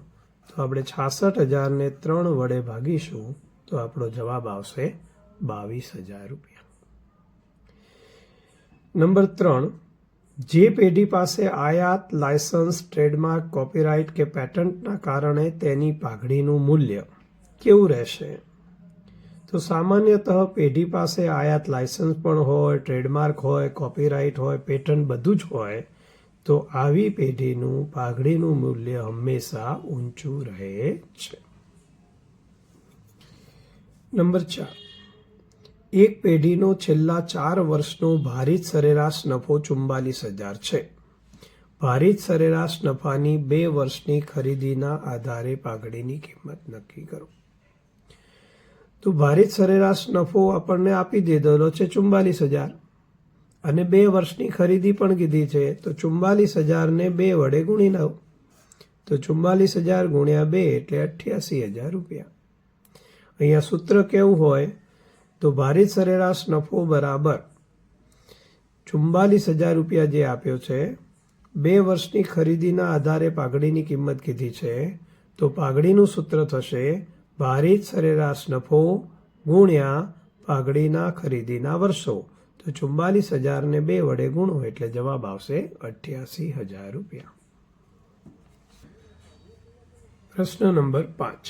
તો આપણે 66,000ને 3 વડે ભાગીશું તો આપણો જવાબ આવશે 22,000 રૂપિયા. નંબર 3, જે પેઢી પાસે આયાત, લાયસન્સ, ટ્રેડમાર્ક, કોપીરાઇટ કે પેટન્ટના કારણે તેની પાઘડીનું મૂલ્ય કેવું રહેશે? તો સામાન્યતઃ પેઢી પાસે આયાત લાયસન્સ પણ હોય, ટ્રેડમાર્ક હોય, કોપીરાઇટ હોય, પેટન્ટ બધું જ હોય તો આવી પેઢીનું પાઘડીનું મૂલ્ય હંમેશા ઊંચું રહે છે. નંબર 4, એક પેઢીનો છેલ્લા 4 વર્ષનો ભારિત સરેરાશ નફો 44,000 છે. ભારિત સરેરાશ નફાની 2 વર્ષની ખરીદીના આધારે પાઘડીની કિંમત નક્કી કરો. તો ભારિત સરેરાશ નફો આપણને આપી દીધેલો છે 44,000 અને 2 વર્ષની ખરીદી પણ કીધી છે. તો 44,000ને 2 વડે ગુણી નાખો તો 44,000 ગુણ્યા 2 એટલે 88,000 રૂપિયા. અહીંયા સૂત્ર કેવું હોય? તો ભારિત સરેરાશ નફો બરાબર 44,000 રૂપિયા જે આપ્યો છે, 2 વર્ષની ખરીદીના આધારે પાઘડીની કિંમત કીધી છે, તો પાઘડીનું સૂત્ર થશે ભારિત સરેરાશ નફો ગુણ્યા પાઘડીના ખરીદીના વર્ષો. તો 44,000ને 2 વડે ગુણો એટલે જવાબ આવશે 88,000 રૂપિયા. પ્રશ્ન નંબર 5,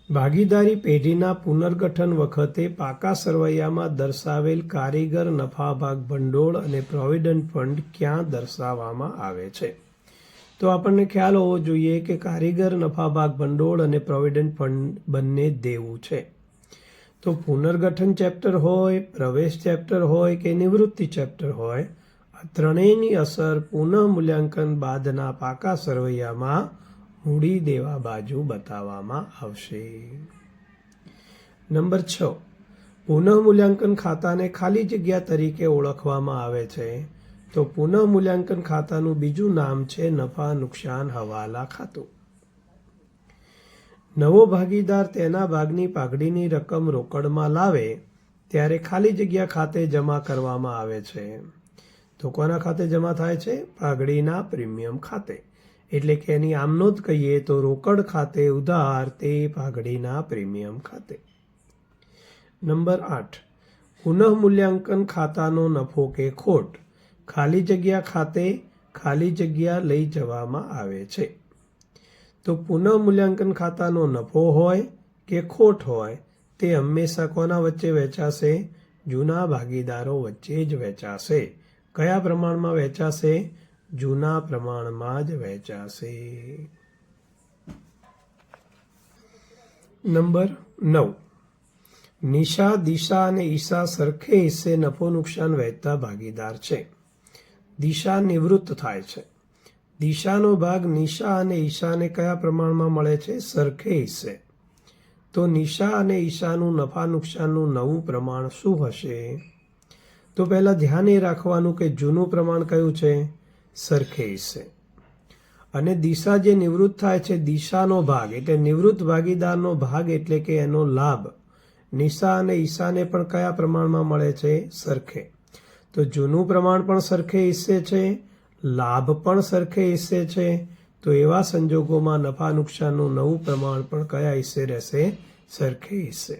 ભાગીદારી પેઢીના પુનર્ગઠન વખતે પાકા સરવૈયામાં દર્શાવેલ કારીગર નફાભાગ ભંડોળ અને પ્રોવિડન્ટ ફંડ ક્યાં દર્શાવવામાં આવે છે? તો આપણને ખ્યાલ હોવો જોઈએ કે કારીગર નફાભાગ ભંડોળ અને પ્રોવિડન્ટ ફંડ બંને દેવું છે. તો પુનર્ગઠન ચેપ્ટર હોય, પ્રવેશ ચેપ્ટર હોય કે નિવૃત્તિ ચેપ્ટર હોય, આ ત્રણેયની અસર પુનઃ મૂલ્યાંકન બાદના પાકા સરવૈયામાં મૂડી દેવા બાજુ બતાવવામાં આવશે. નંબર 6, પુનઃ મૂલ્યાંકન ખાતાને ખાલી જગ્યા તરીકે ઓળખવામાં આવે છે. તો પુનઃ મૂલ્યાંકન ખાતાનું બીજું નામ છે નફા નુકસાન હવાલા ખાતું. નવો ભાગીદાર તેના ભાગની પાઘડીની રકમ રોકડમાં લાવે ત્યારે ખાલી જગ્યા ખાતે જમા કરવામાં આવે છે. તો કોના ખાતે જમા થાય છે? પાઘડીના પ્રીમિયમ ખાતે. એટલે કે એની આમનો જ કહીએ તો રોકડ ખાતે ઉધાર તે પાઘડીના પ્રીમિયમ ખાતે. નંબર 8, પુનઃમૂલ્યાંકન ખાતાનો નફો કે ખોટ ખાલી જગ્યા ખાતે ખાલી જગ્યા લઈ જવામાં આવે છે. તો પુનઃમૂલ્યાંકન ખાતાનો નફો હોય કે ખોટ હોય તે હંમેશા કોના વચ્ચે વહેંચાશે? જૂના ભાગીદારો વચ્ચે જ વહેંચાશે. કયા પ્રમાણમાં વહેંચાશે? જૂના પ્રમાણમાં જ વહેંચાશે. નંબર 9. નિશા, દિશા અને ઈશા સરખે હિસ્સે નફો નુકસાન વહેંચતા ભાગીદાર છે. દિશા નિવૃત્ત થાય છે. દિશાનો ભાગ નિશા અને ઈશાને કયા પ્રમાણમાં મળે છે? સરખે હિસ્સે. તો નિશા અને ઈશાનું નફા નુકસાનનું નવું પ્રમાણ શું હશે? તો પહેલાં ધ્યાન એ રાખવાનું કે જૂનું પ્રમાણ કયું છે? સરખે હિસ્સે. અને દિશા જે નિવૃત્ત થાય છે, દિશાનો ભાગ એટલે નિવૃત્ત ભાગીદારનો ભાગ એટલે કે એનો લાભ નિશા અને ઈશાને પણ કયા પ્રમાણમાં મળે છે? સરખે. તો જૂનું પ્રમાણ પણ સરખે હિસ્સે છે, લાભ પણ સરખે હિસ્સે છે. તો એવા સંજોગોમાં નફા નુકસાનનું નવું પ્રમાણ પણ કયા હિસ્સે રહેશે? સરખે હિસ્સે.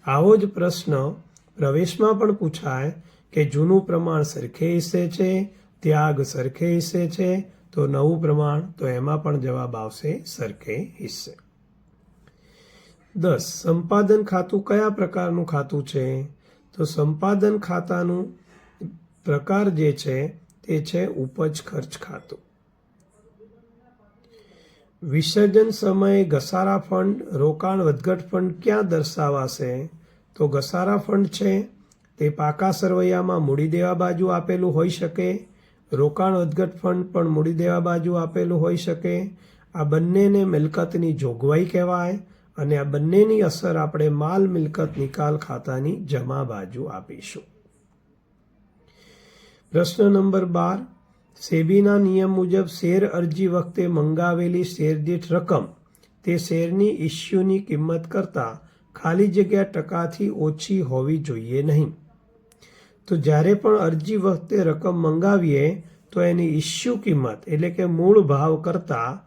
આવો જ પ્રશ્ન પ્રવેશમાં પણ પૂછાય કે જૂનું પ્રમાણ સરખે હિસ્સે છે, ત્યાગ સરખે હિસ્સે છે, તો નવું પ્રમાણ, તો એમાં પણ જવાબ આવશે સરખે હિસ્સે. 10. સંપાદન ખાતું કયા પ્રકારનું ખાતું છે? તો સંપાદન ખાતાનું પ્રકાર જે છે તે છે ઉપજ ખર્ચ ખાતું. વિસર્જન સમયે ઘસારા ફંડ, રોકાણ વધઘટ ફંડ ક્યાં દર્શાવાશે? તો ઘસારા ફંડ છે તે પાકા સરવૈયામાં મૂડી દેવા બાજુ આપેલું હોઈ શકે. રોકાણ વધઘટ ફંડ પણ મૂડી દેવા બાજુ આપેલું હોઈ શકે. આ બંનેને મિલકતની જોગવાઈ કહેવાય અને આ બંનેની અસર આપણે માલ મિલકત નિકાલ ખાતાની જમા બાજુ આપીશું. પ્રશ્ન નંબર 12. સેબીના નિયમ મુજબ શેર અરજી વખતે મંગાવેલી શેર દીઠ રકમ તે શેરની ઇસ્યુની કિંમત કરતાં ખાલી જગ્યા ટકાથી ઓછી હોવી જોઈએ નહીં. તો જ્યારે પણ અરજી વખતે રકમ મંગાવીએ તો એની ઇસ્યુ કિંમત એટલે કે મૂળ ભાવ કરતાં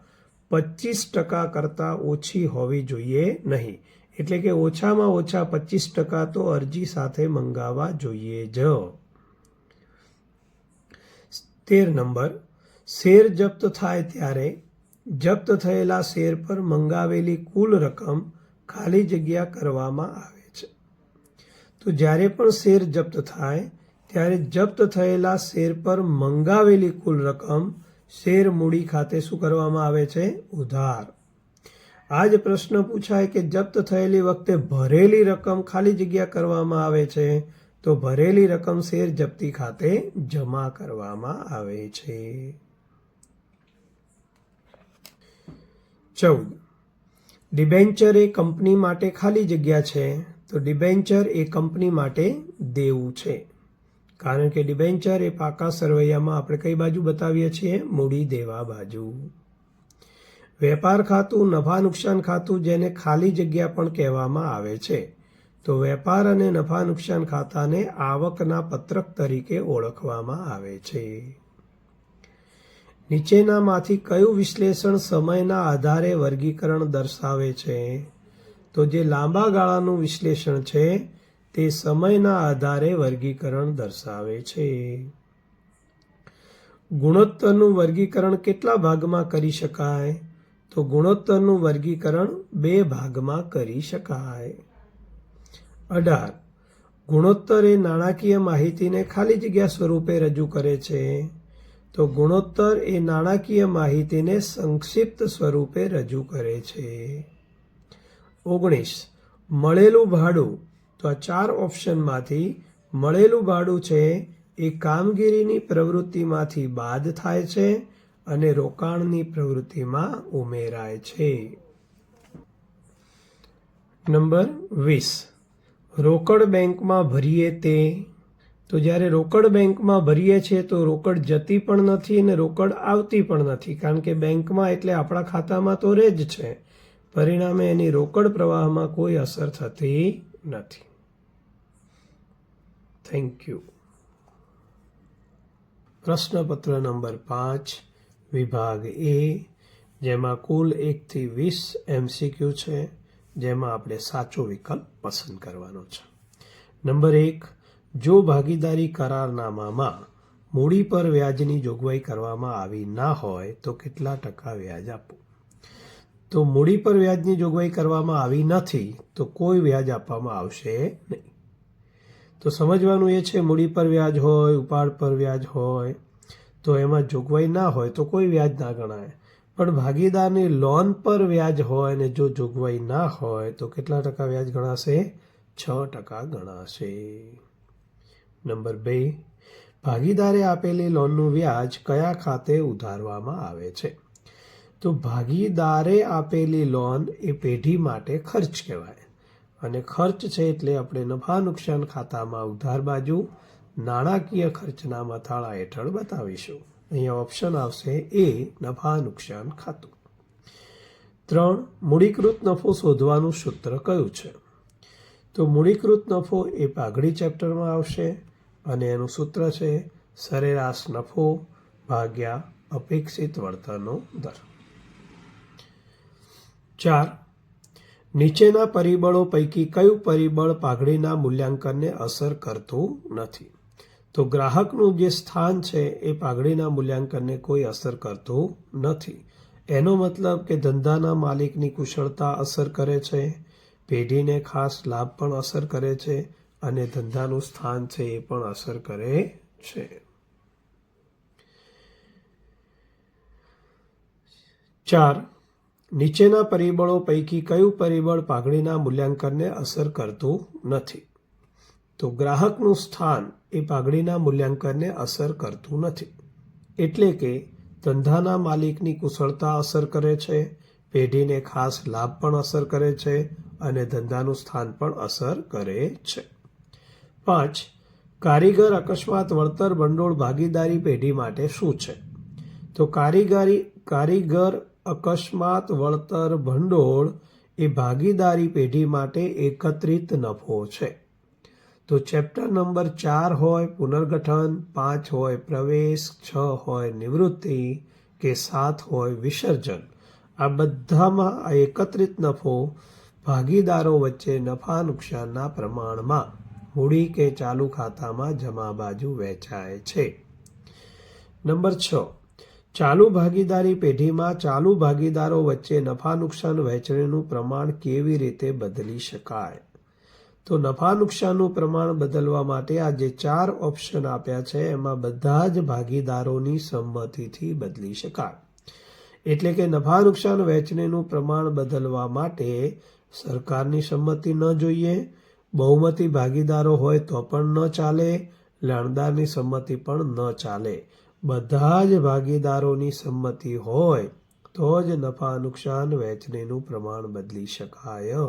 25% કરતાં ઓછી હોવી જોઈએ નહીં. એટલે કે ઓછામાં ઓછા 25% તો અરજી સાથે મંગાવવા જોઈએ જ. 13 નંબર. શેર જપ્ત થાય ત્યારે જપ્ત થયેલા શેર પર મંગાવેલી કુલ રકમ ખાલી જગ્યા કરવામાં આવે છે. તો જ્યારે પણ શેર જપ્ત થાય ત્યારે જપ્ત થયેલા શેર પર મંગાવેલી કુલ રકમ શેર મૂડી ખાતે શું કરવામાં આવે છે? ઉધાર. આ જ પ્રશ્ન પૂછાય કે જપ્ત થયેલી વખતે ભરેલી રકમ ખાલી જગ્યા કરવામાં આવે છે. તો ભરેલી રકમ શેર જપ્તી ખાતે જમા કરવામાં આવે છે. 14. ડિબેન્ચર એ કંપની માટે ખાલી જગ્યા છે. તો ડિબેન્ચર એ કંપની માટે દેવું છે. કારણ કે ડિબેન્ચર એ પાકા સરવૈયામાં આપણે કઈ બાજુ બતાવીએ છીએ? મૂડી દેવા બાજુ. વેપાર ખાતું, નફા નુકસાન ખાતું જેને ખાલી જગ્યા પણ કહેવામાં આવે છે. તો વેપાર અને નફા નુકસાન ખાતાને આવકના પત્રક તરીકે ઓળખવામાં આવે છે. નીચેનામાંથી કયું વિશ્લેષણ સમયના આધારે વર્ગીકરણ દર્શાવે છે? તો જે લાંબા ગાળાનું વિશ્લેષણ છે તે સમયના આધારે વર્ગીકરણ દર્શાવે છે. ગુણોત્તરનું વર્ગીકરણ કેટલા ભાગમાં કરી શકાય? તો ગુણોત્તરનું વર્ગીકરણ 2 ભાગમાં કરી શકાય. 18. ગુણોત્તર એ નાણાકીય માહિતીને ખાલી જગ્યા સ્વરૂપે રજૂ કરે છે. તો ગુણોત્તર એ નાણાકીય માહિતીને સંક્ષિપ્ત સ્વરૂપે રજૂ કરે છે. 19. મળેલું ભાડું. તો આ 4 ઓપ્શનમાંથી મળેલું ભાડું છે એ કામગીરીની પ્રવૃત્તિમાંથી બાદ થાય છે અને રોકાણની પ્રવૃત્તિમાં ઉમેરાય છે. નંબર 20. રોકડ બેંકમાં ભરીએ તે. તો જ્યારે રોકડ બેંકમાં ભરીએ છીએ તો રોકડ જતી પણ નથી અને રોકડ આવતી પણ નથી. કારણ કે બેંકમાં એટલે આપણા ખાતામાં તો રહે જ છે. પરિણામે એની રોકડ પ્રવાહમાં કોઈ અસર થતી નથી. Thank you. પ્રશ્નપત્ર નંબર 5 વિભાગ એ, જેમાં કુલ 1 થી 20 MCQ છે, જેમાં આપણે સાચો વિકલ્પ પસંદ કરવાનો છે. નંબર 1. જો ભાગીદારી કરારનામામાં મૂડી પર વ્યાજની જોગવાઈ કરવામાં આવી ના હોય તો કેટલા ટકા વ્યાજ આપવું? તો મૂડી પર વ્યાજની જોગવાઈ કરવામાં આવી નથી તો કોઈ વ્યાજ આપવામાં આવશે નહીં. તો સમજવાનું એ છે, મૂડી પર વ્યાજ હોય, ઉપાડ પર વ્યાજ હોય તો એમાં જોગવાઈ ના હોય તો કોઈ વ્યાજ ના ગણાય. પણ ભાગીદારની લોન પર વ્યાજ હોય ને જો જોગવાઈ ના હોય તો કેટલા ટકા વ્યાજ ગણાશે? 6% ગણાશે. નંબર 2, ભાગીદારે આપેલી લોનનું વ્યાજ કયા ખાતે ઉધારવામાં આવે છે? તો ભાગીદારે આપેલી લોન એ પેઢી માટે ખર્ચ કહેવાય અને ખર્ચ છે એટલે આપણે નફા નુકસાન ખાતામાં ઉધાર બાજુ નાણાકીય ખર્ચના મથાળા હેઠળ બતાવીશું. અહીંયા ઓપ્શન આવશે એ, નફા નુકસાન ખાતું. 3, મૂડીકૃત નફો શોધવાનું સૂત્ર કયું છે? તો મૂડીકૃત નફો એ પાઘડી ચેપ્ટરમાં આવશે અને એનું સૂત્ર છે સરેરાશ નફો ભાગ્યા અપેક્ષિત વળતરનો દર. 4, નીચેના પરિબળો પૈકી કયું પરિબળ પાઘડીના મૂલ્યાંકનને અસર કરતું નથી? તો ગ્રાહકનું જે સ્થાન છે એ પાઘડીના મૂલ્યાંકનને કોઈ અસર કરતું નથી. એનો મતલબ કે ધંધાના માલિકની કુશળતા અસર કરે છે, પેઢીને ખાસ લાભ પણ અસર કરે છે અને ધંધાનું સ્થાન છે એ પણ અસર કરે છે. 4, નીચેના પરિબળો પૈકી કયું પરિબળ પાઘડીના મૂલ્યાંકનને અસર કરતું નથી? તો ગ્રાહકનું સ્થાન એ પાઘડીના મૂલ્યાંકનને અસર કરતું નથી. એટલે કે ધંધાના માલિકની કુશળતા અસર કરે છે, પેઢીને ખાસ લાભ પણ અસર કરે છે અને ધંધાનું સ્થાન પણ અસર કરે છે. 5, કારીગર અકસ્માત વળતર ભંડોળ ભાગીદારી પેઢી માટે શું છે? તો કારીગર અકસ્માત વળતર ભંડોળ એ ભાગીદારી પેઢી માટે એકત્રિત નફો છે. તો ચેપ્ટર નંબર 4 હોય પુનર્ગઠન, 5 હોય પ્રવેશ, 6 હોય નિવૃત્તિ કે 7 હોય વિસર્જન, આ બધામાં આ એકત્રિત નફો ભાગીદારો વચ્ચે નફા નુકસાનના પ્રમાણમાં મૂડી કે ચાલુ ખાતામાં જમા બાજુ વહેંચાય છે. નંબર 6, ચાલુ ભાગીદારી પેઢીમાં ચાલુ ભાગીદારો વચ્ચે નફા નુકસાન વહેંચણીનું પ્રમાણ કેવી રીતે બદલી શકાય? તો નફા નુકસાનનું પ્રમાણ બદલવા માટે આ જે 4 ઓપ્શન આપ્યા છે એમાં બધા જ ભાગીદારોની સંમતિથી બદલી શકાય. એટલે કે નફા નુકસાન વહેંચણીનું પ્રમાણ બદલવા માટે સરકારની સંમતિ ન જોઈએ, બહુમતી ભાગીદારો હોય તો પણ ન ચાલે, લેણદારની સંમતિ પણ ન ચાલે. બધા જ ભાગીદારોની સંમતિ હોય તો જ નફા નુકસાન વહેંચણીનું પ્રમાણ બદલી શકાય.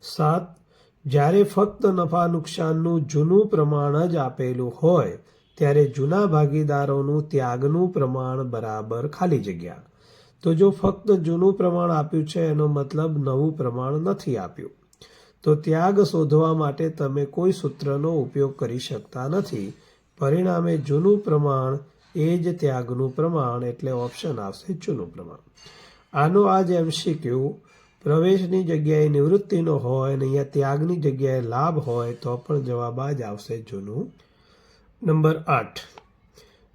7, જ્યારે ફક્ત નફા નુકસાનનું જૂનું પ્રમાણ જ આપેલું હોય ત્યારે જૂના ભાગીદારોનું ત્યાગનું પ્રમાણ બરાબર ખાલી જગ્યા. તો જો ફક્ત જૂનું પ્રમાણ આપ્યું છે એનો મતલબ નવું પ્રમાણ નથી આપ્યું. તો ત્યાગ શોધવા માટે તમે કોઈ સૂત્રનો ઉપયોગ કરી શકતા નથી. પરિણામે જૂનું પ્રમાણ એ જ ત્યાગનું પ્રમાણ, એટલે ઓપ્શન આવશે જૂનું પ્રમાણ. આનો આ જ MCQ પ્રવેશની જગ્યાએ નિવૃત્તિનો હોય અને અહીંયા ત્યાગની જગ્યાએ લાભ હોય તો પણ જવાબ જ આવશે જૂનું. નંબર 8,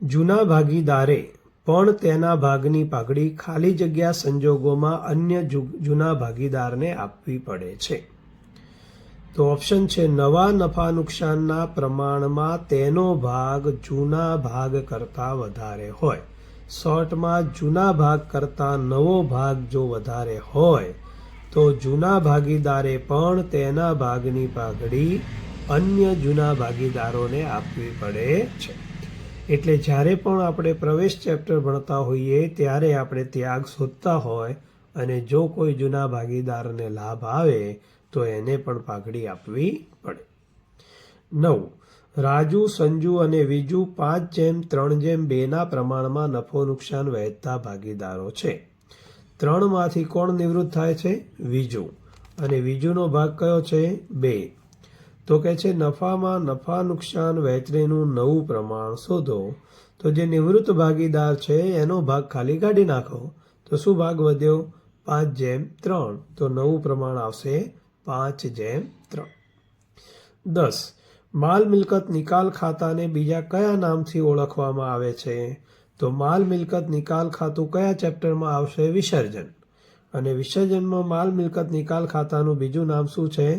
જૂના ભાગીદારે પણ તેના ભાગની પાઘડી ખાલી જગ્યા સંજોગોમાં અન્ય જૂના ભાગીદારને આપવી પડે છે. તો ઓપ્શન છે નવા નફા નુકસાનના પ્રમાણમાં તેનો ભાગ જૂના ભાગ કરતાં વધારે હોય. શોર્ટમાં જૂના ભાગ કરતાં નવો ભાગ જો વધારે હોય તો જૂના ભાગીદારે પણ તેના ભાગની પાઘડી અન્ય જૂના ભાગીદારોને આપવી પડે છે. એટલે જ્યારે પણ આપણે પ્રવેશ ચેપ્ટર ભણતા હોઈએ ત્યારે આપણે ત્યાગ શોધતા હોય અને જો કોઈ જૂના ભાગીદારને લાભ આવે તો એને પણ પાઘડી આપવી પડે. 9, રાજુ, સંજુ અને વિજુ 5:3:2 પ્રમાણમાં નફો નુકસાન વહેંચતા ભાગીદારો છે. 3માંથી કોણ નિવૃત્ત થાય છે? વિજુ. અને વિજુનો ભાગ કયો છે? 2. તો કહે છે નફામાં નફા નુકસાન વહેંચણીનું નવું પ્રમાણ શોધો. તો જે નિવૃત્ત ભાગીદાર છે એનો ભાગ ખાલી કાઢી નાખો તો શું ભાગ વધ્યો? 5:3. તો નવું પ્રમાણ આવશે 5:3. 10, માલ મિલકત નિકાલ ખાતાને બીજા કયા નામથી ઓળખવામાં આવે છે? તો માલ મિલકત નિકાલ ખાતું કયા ચેપ્ટરમાં આવશે? વિસર્જન. અને વિસર્જનમાં માલ મિલકત નિકાલ ખાતાનું બીજું નામ શું છે?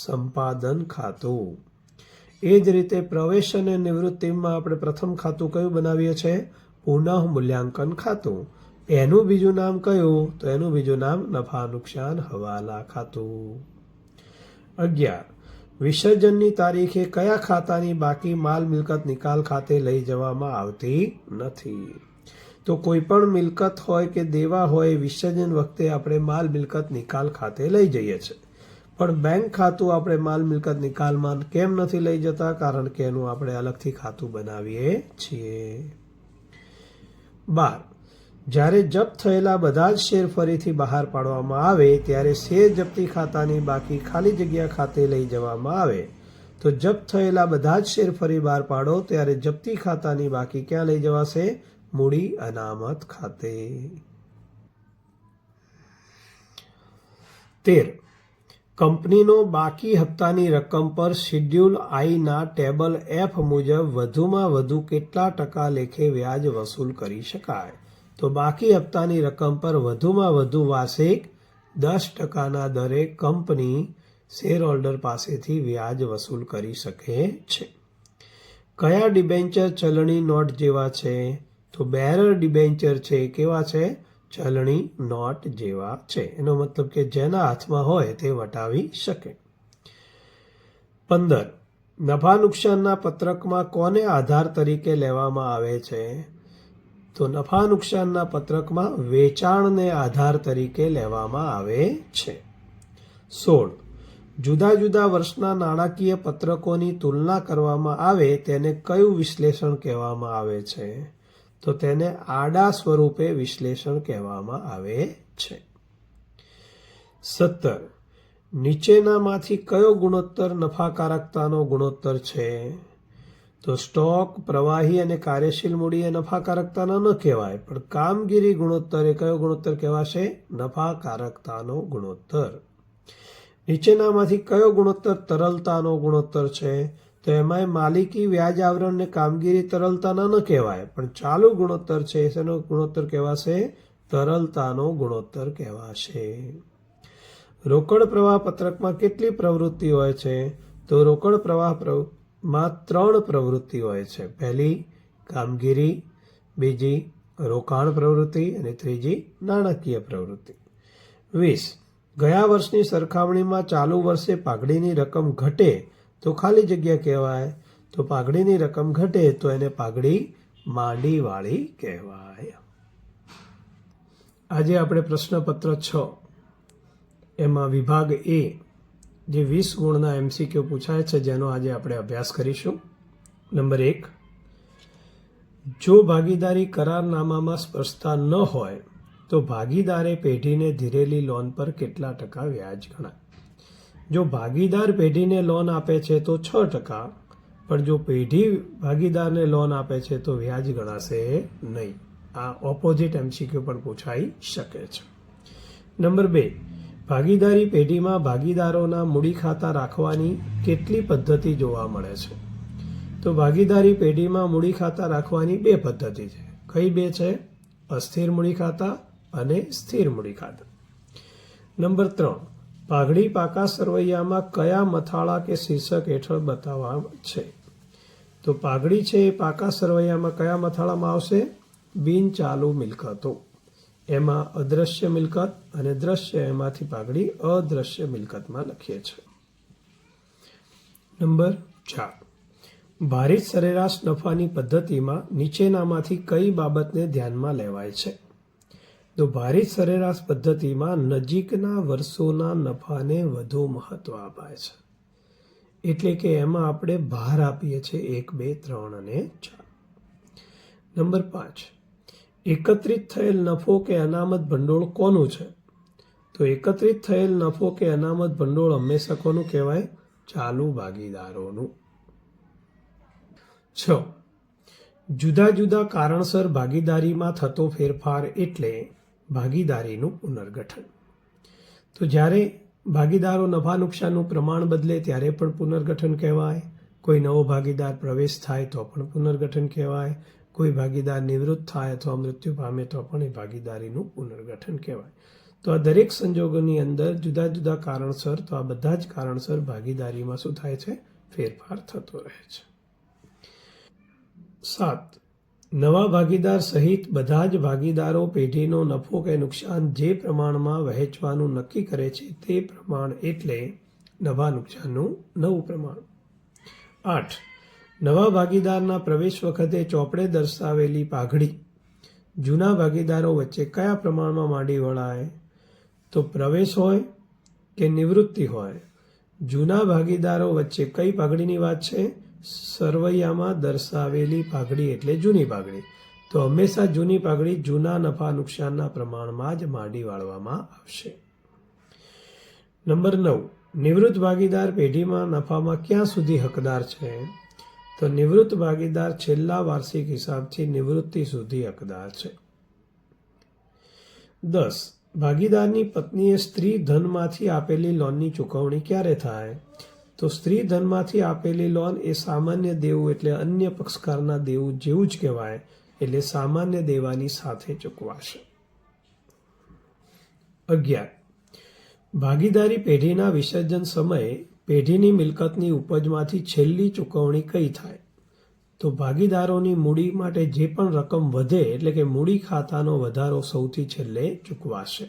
સંપાદન ખાતું. એ જ રીતે પ્રવેશ અને નિવૃત્તિમાં આપણે પ્રથમ ખાતું કયું બનાવીએ છીએ? પુનઃ મૂલ્યાંકન ખાતું. એનું બીજું નામ કયું? તો એનું બીજું નામ નફા નુકસાન હવાલા ખાતું. 11. વિસર્જનની તારીખે કયા ખાતાની બાકી માલ મિલકત નિકાલ ખાતે લઈ જવામાં આવતી નથી? તો કોઈ પણ મિલકત હોય કે દેવા હોય, વિસર્જન વખતે આપણે માલ મિલકત નિકાલ ખાતે લઈ જઈએ છીએ. પણ બેંક ખાતું આપણે માલ મિલકત નિકાલમાં કેમ નથી લઈ જતા? કારણ કે એનું આપણે અલગથી ખાતું બનાવીએ છીએ. 12. જ્યારે જપ્ત થયેલા બધા જ શેર ફરીથી બહાર પાડવામાં આવે ત્યારે શેર જપ્તી ખાતાની બાકી ખાલી જગ્યા ખાતે લઈ જવામાં આવે. તો જપ્ત થયેલા બધા જ શેર ફરી બહાર પાડો ત્યારે જપ્તી ખાતાની બાકી ક્યાં લઈ જવાશે? મૂડી અનામત ખાતે. 13. કંપનીનો બાકી હપ્તાની રકમ પર શિડ્યુલ આઈના ટેબલ એફ મુજબ વધુમાં વધુ કેટલા ટકા લેખે વ્યાજ વસૂલ કરી શકાય? તો બાકી હપ્તાની રકમ પર વધુમાં વધુ વાર્ષિક 10% દરે કંપની શેર હોલ્ડર પાસેથી વ્યાજ વસૂલ કરી શકે છે. કયા ડિબેન્ચર ચલણી નોટ જેવા છે? તો બેરર ડિબેન્ચર છે. કેવા છે? ચલણી નોટ જેવા છે. એનો મતલબ કે જેના હાથમાં હોય તે વટાવી શકે. 15. નફા નુકસાનના પત્રકમાં કોને આધાર તરીકે લેવામાં આવે છે? તો નફા નુકસાનના પત્રકમાં વેચાણને આધાર તરીકે લેવામાં આવે છે. 16. જુદા જુદા વર્ષના નાણાકીય પત્રકોની તુલના કરવામાં આવે તેને કયું વિશ્લેષણ કહેવામાં આવે છે? તો તેને આડા સ્વરૂપે વિશ્લેષણ કહેવામાં આવે છે. 17. નીચેનામાંથી કયો ગુણોત્તર નફાકારકતાનો ગુણોત્તર છે? તો સ્ટોક, પ્રવાહી અને કાર્યશીલ મૂડી એ નફાકારકતાનો ન કહેવાય, પણ કામગીરી ગુણોત્તર એ કયો ગુણોત્તર કહેવાશે? નફાકારકતાનો ગુણોત્તર. નીચેનામાંથી કયો ગુણોત્તર તરલતાનો ગુણોત્તર છે? તો એમાંય માલિકી, વ્યાજ આવરણ ને કામગીરી તરલતાના ન કહેવાય, પણ ચાલુ ગુણોત્તર છે એનો ગુણોત્તર કહેવાશે? તરલતાનો ગુણોત્તર કહેવાશે. રોકડ પ્રવાહ પત્રકમાં કેટલી પ્રવૃત્તિ હોય છે? તો રોકડ પ્રવાહમાં 3 પ્રવૃત્તિ હોય છે. પહેલી કામગીરી, બીજી રોકાણ પ્રવૃત્તિ અને ત્રીજી નાણાકીય પ્રવૃત્તિ. 20. ગયા વર્ષની સરખામણીમાં ચાલુ વર્ષે પાઘડીની રકમ ઘટે તો ખાલી જગ્યા કહેવાય. તો પાઘડીની રકમ ઘટે તો એને પાઘડી માંડીવાળી કહેવાય. આજે આપણે પ્રશ્નપત્ર 6 એમાં વિભાગ એ જે 20 ગુણના MCQ પૂછાય છે જેનો આજે આપણે અભ્યાસ કરીશું. નંબર 1. જો ભાગીદારી કરારનામામાં સ્પષ્ટતા ન હોય તો ભાગીદારે પેઢીને ધીરેલી લોન પર કેટલા ટકા વ્યાજ ગણાય? જો ભાગીદાર પેઢીને લોન આપે છે તો 6%, પણ જો પેઢી ભાગીદારને લોન આપે છે તો વ્યાજ ગણાશે નહીં. આ ઓપોઝિટ MCQ પણ પૂછાઈ શકે છે. નંબર 2. ભાગીદારી પેઢીમાં ભાગીદારોના મૂડી ખાતા રાખવાની કેટલી પદ્ધતિ જોવા મળે છે? તો ભાગીદારી પેઢીમાં મૂડી ખાતા રાખવાની 2 પદ્ધતિ છે. કઈ 2 છે? અસ્થિર મૂડી ખાતા અને સ્થિર મૂડી ખાતા. નંબર 3. પાઘડી પાકા સરવૈયામાં કયા મથાળા કે શીર્ષક હેઠળ બતાવવા છે? તો પાઘડી છે એ પાકા સરવૈયામાં કયા મથાળામાં આવશે? બિનચાલુ મિલકતો. એમાં અદ્રશ્ય મિલકત અને દ્રશ્ય, એમાંથી પાઘડી અદ્રશ્ય મિલકતમાં લખીએ છીએ. નંબર 4. ભારિત સરેરાશ નફાની પદ્ધતિમાં નીચેનામાંથી કઈ બાબતને ધ્યાનમાં લેવાય છે? તો ભારિત સરેરાશ પદ્ધતિમાં નજીકના વર્ષોના નફાને વધુ મહત્વ અપાય છે. એટલે કે એમાં આપણે ભાર આપીએ છીએ 1, 2, 3 અને 4. નંબર 5. એકત્રિત થયેલ નફો કે અનામત ભંડોળ કોનું છે? તો એકત્રિત થયેલ નફો કે અનામત ભંડોળ હંમેશા કોનું કહેવાય? ચાલુ ભાગીદારોનું. 6. જુદા જુદા કારણસર ભાગીદારીમાં થતો ફેરફાર એટલે ભાગીદારીનું પુનર્ગઠન. તો જ્યારે ભાગીદારો નફા નુકસાનનું પ્રમાણ બદલે ત્યારે પણ પુનર્ગઠન કહેવાય. કોઈ નવો ભાગીદાર પ્રવેશ થાય તો પણ પુનર્ગઠન કહેવાય, કોઈ ભાગીદાર નિવૃત્ત થાય અથવા મૃત્યુ પામે તો પણ એ ભાગીદારીનું પુનર્ગઠન કહેવાય. તો આ દરેક સંજોગોની અંદર જુદા જુદા કારણસર, તો આ બધા જ કારણસર ભાગીદારીમાં શું થાય છે? ફેરફાર થતો રહે છે. 7. નવા ભાગીદાર સહિત બધા જ ભાગીદારો પેઢીનો નફો કે નુકસાન જે પ્રમાણમાં વહેંચવાનું નક્કી કરે છે તે પ્રમાણ એટલે નવા નુકસાનનું નવું પ્રમાણ. 8. નવા ભાગીદારના પ્રવેશ વખતે ચોપડે દર્શાવેલી પાઘડી જૂના ભાગીદારો વચ્ચે કયા પ્રમાણમાં માંડી વળાય? તો પ્રવેશ હોય કે નિવૃત્તિ હોય, જૂના ભાગીદારો વચ્ચે કઈ પાઘડીની વાત છે? સરવૈયામાં દર્શાવેલી પાઘડી એટલે જૂની પાઘડી. તો હંમેશા જૂની પાઘડી જૂના નફા નુકસાનના પ્રમાણમાં જ માંડી વાળવામાં આવશે. નંબર 9. નિવૃત્ત ભાગીદાર પેઢીમાં નફામાં ક્યાં સુધી હકદાર છે? તો નિવૃત્ત ભાગીદાર છેલ્લા વાર્ષિક હિસાબથી નિવૃત્તિ સુધી હકદાર છે. 10. ભાગીદારની પત્નીએ સ્ત્રી ધનમાંથી આપેલી લોનની ચૂકવણી ક્યારે થાય? તો સ્ત્રી ધનમાંથી આપેલી લોન એ સામાન્ય દેવું એટલે અન્ય પક્ષકારના દેવું જેવું જ કહેવાય, એટલે સામાન્ય દેવાની સાથે ચૂકવાશે. 11. ભાગીદારી પેઢીના વિસર્જન સમયે પેઢીની મિલકતની ઉપજમાંથી છેલ્લી ચૂકવણી કઈ થાય? તો ભાગીદારોની મૂડી માટે જે પણ રકમ વધે એટલે કે મૂડી ખાતાનો વધારો સૌથી છેલ્લે ચૂકવાશે.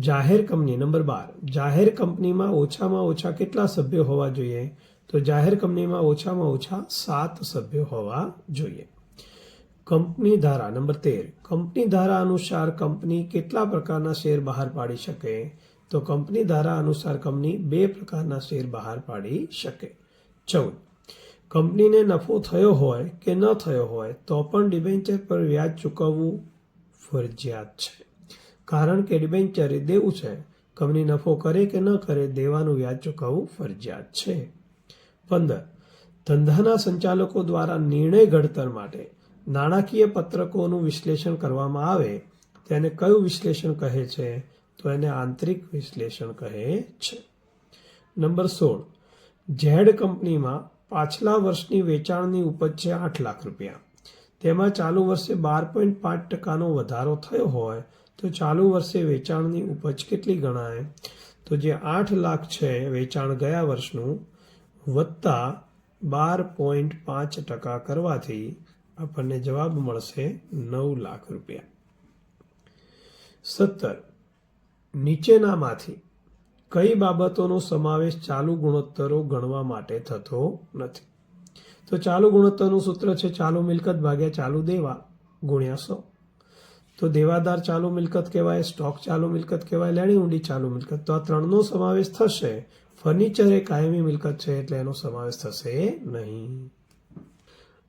જાહેર કંપની નંબર 12. જાહેર કંપનીમાં ઓછામાં ઓછા કેટલા સભ્યો હોવા જોઈએ? તો જાહેર કંપનીમાં ઓછામાં ઓછા 7 સભ્યો હોવા જોઈએ. કંપની ધારા નંબર 13. કંપની ધારા અનુસાર કંપની કેટલા પ્રકારના શેર બહાર પાડી શકે? તો કંપની ધારા અનુસાર કંપની 2 પ્રકારના શેર બહાર પાડી શકે. 14. કંપનીને નફો થયો હોય કે ન થયો હોય તો પણ ડિબેન્ચર પર વ્યાજ ચૂકવવું ફરજિયાત છે, કારણ કે ડિબેન્ચર એ દેવું છે. કંપની નફો કરે કે ન કરે, દેવાનું વ્યાજ ચૂકવવું ફરજિયાત છે. 15. ધંધાના સંચાલકો દ્વારા નિર્ણય ઘડતર માટે નાણાકીય પત્રકોનું વિશ્લેષણ કરવામાં આવે તેને કયું વિશ્લેષણ કહે છે? તો એને આંતરિક વિશ્લેષણ કહે છે. નંબર 16. ઝેડ કંપનીમાં પાછલા વર્ષની વેચાણની ઉપજ છે 8 લાખ રૂપિયા, તેમાં ચાલુ વર્ષે 12.5% વધારો થયો હોય તો ચાલુ વર્ષે વેચાણની ઉપજ કેટલી ગણાય? તો જે 8 લાખ છે વેચાણ ગયા વર્ષનું વત્તા 12.5% કરવાથી આપણને જવાબ મળશે 9 લાખ રૂપિયા. 17. નીચેનામાંથી કઈ બાબતોનો સમાવેશ ચાલુ ગુણોત્તરો ગણવા માટે થતો નથી? તો ચાલુ ગુણોત્તરનું સૂત્ર છે ચાલુ મિલકત ભાગ્યા ચાલુ દેવા ગુણ્યા 100. તો દેવાદાર ચાલુ મિલકત કહેવાય, સ્ટોક ચાલુ મિલકત કહેવાય, લેણી ઊંડી ચાલુ મિલકત. તો આ ત્રણનો સમાવેશ થશે. ફર્નિચર એ કાયમી મિલકત છે એટલે એનો સમાવેશ થશે નહીં.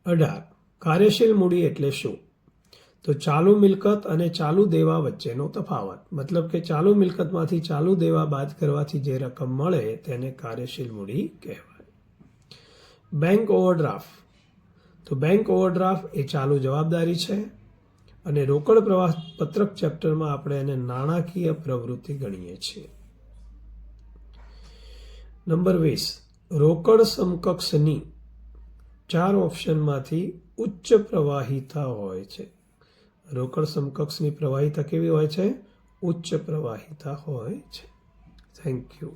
18. કાર્યશીલ મૂડી એટલે શું? તો ચાલુ મિલકત અને ચાલુ દેવા વચ્ચેનો તફાવત, મતલબ કે ચાલુ મિલકતમાંથી ચાલુ દેવા બાદ કરવાથી જે રકમ મળે તેને કાર્યશીલ મૂડી કહેવાય. Bank overdraft. તો બેંક ઓવરડ્રાફ્ટ એ ચાલુ જવાબદારી છે અને રોકડ પ્રવાહ પત્રક ચેપ્ટરમાં આપણે એને નાણાકીય પ્રવૃત્તિ ગણીએ છીએ. નંબર 20. રોકડ સમકક્ષની 4 ઓપ્શનમાંથી ઉચ્ચ પ્રવાહિતા હોય છે. રોકડ સમકક્ષની પ્રવાહિતા કેવી હોય છે? ઉચ્ચ પ્રવાહિતા હોય છે. Thank you.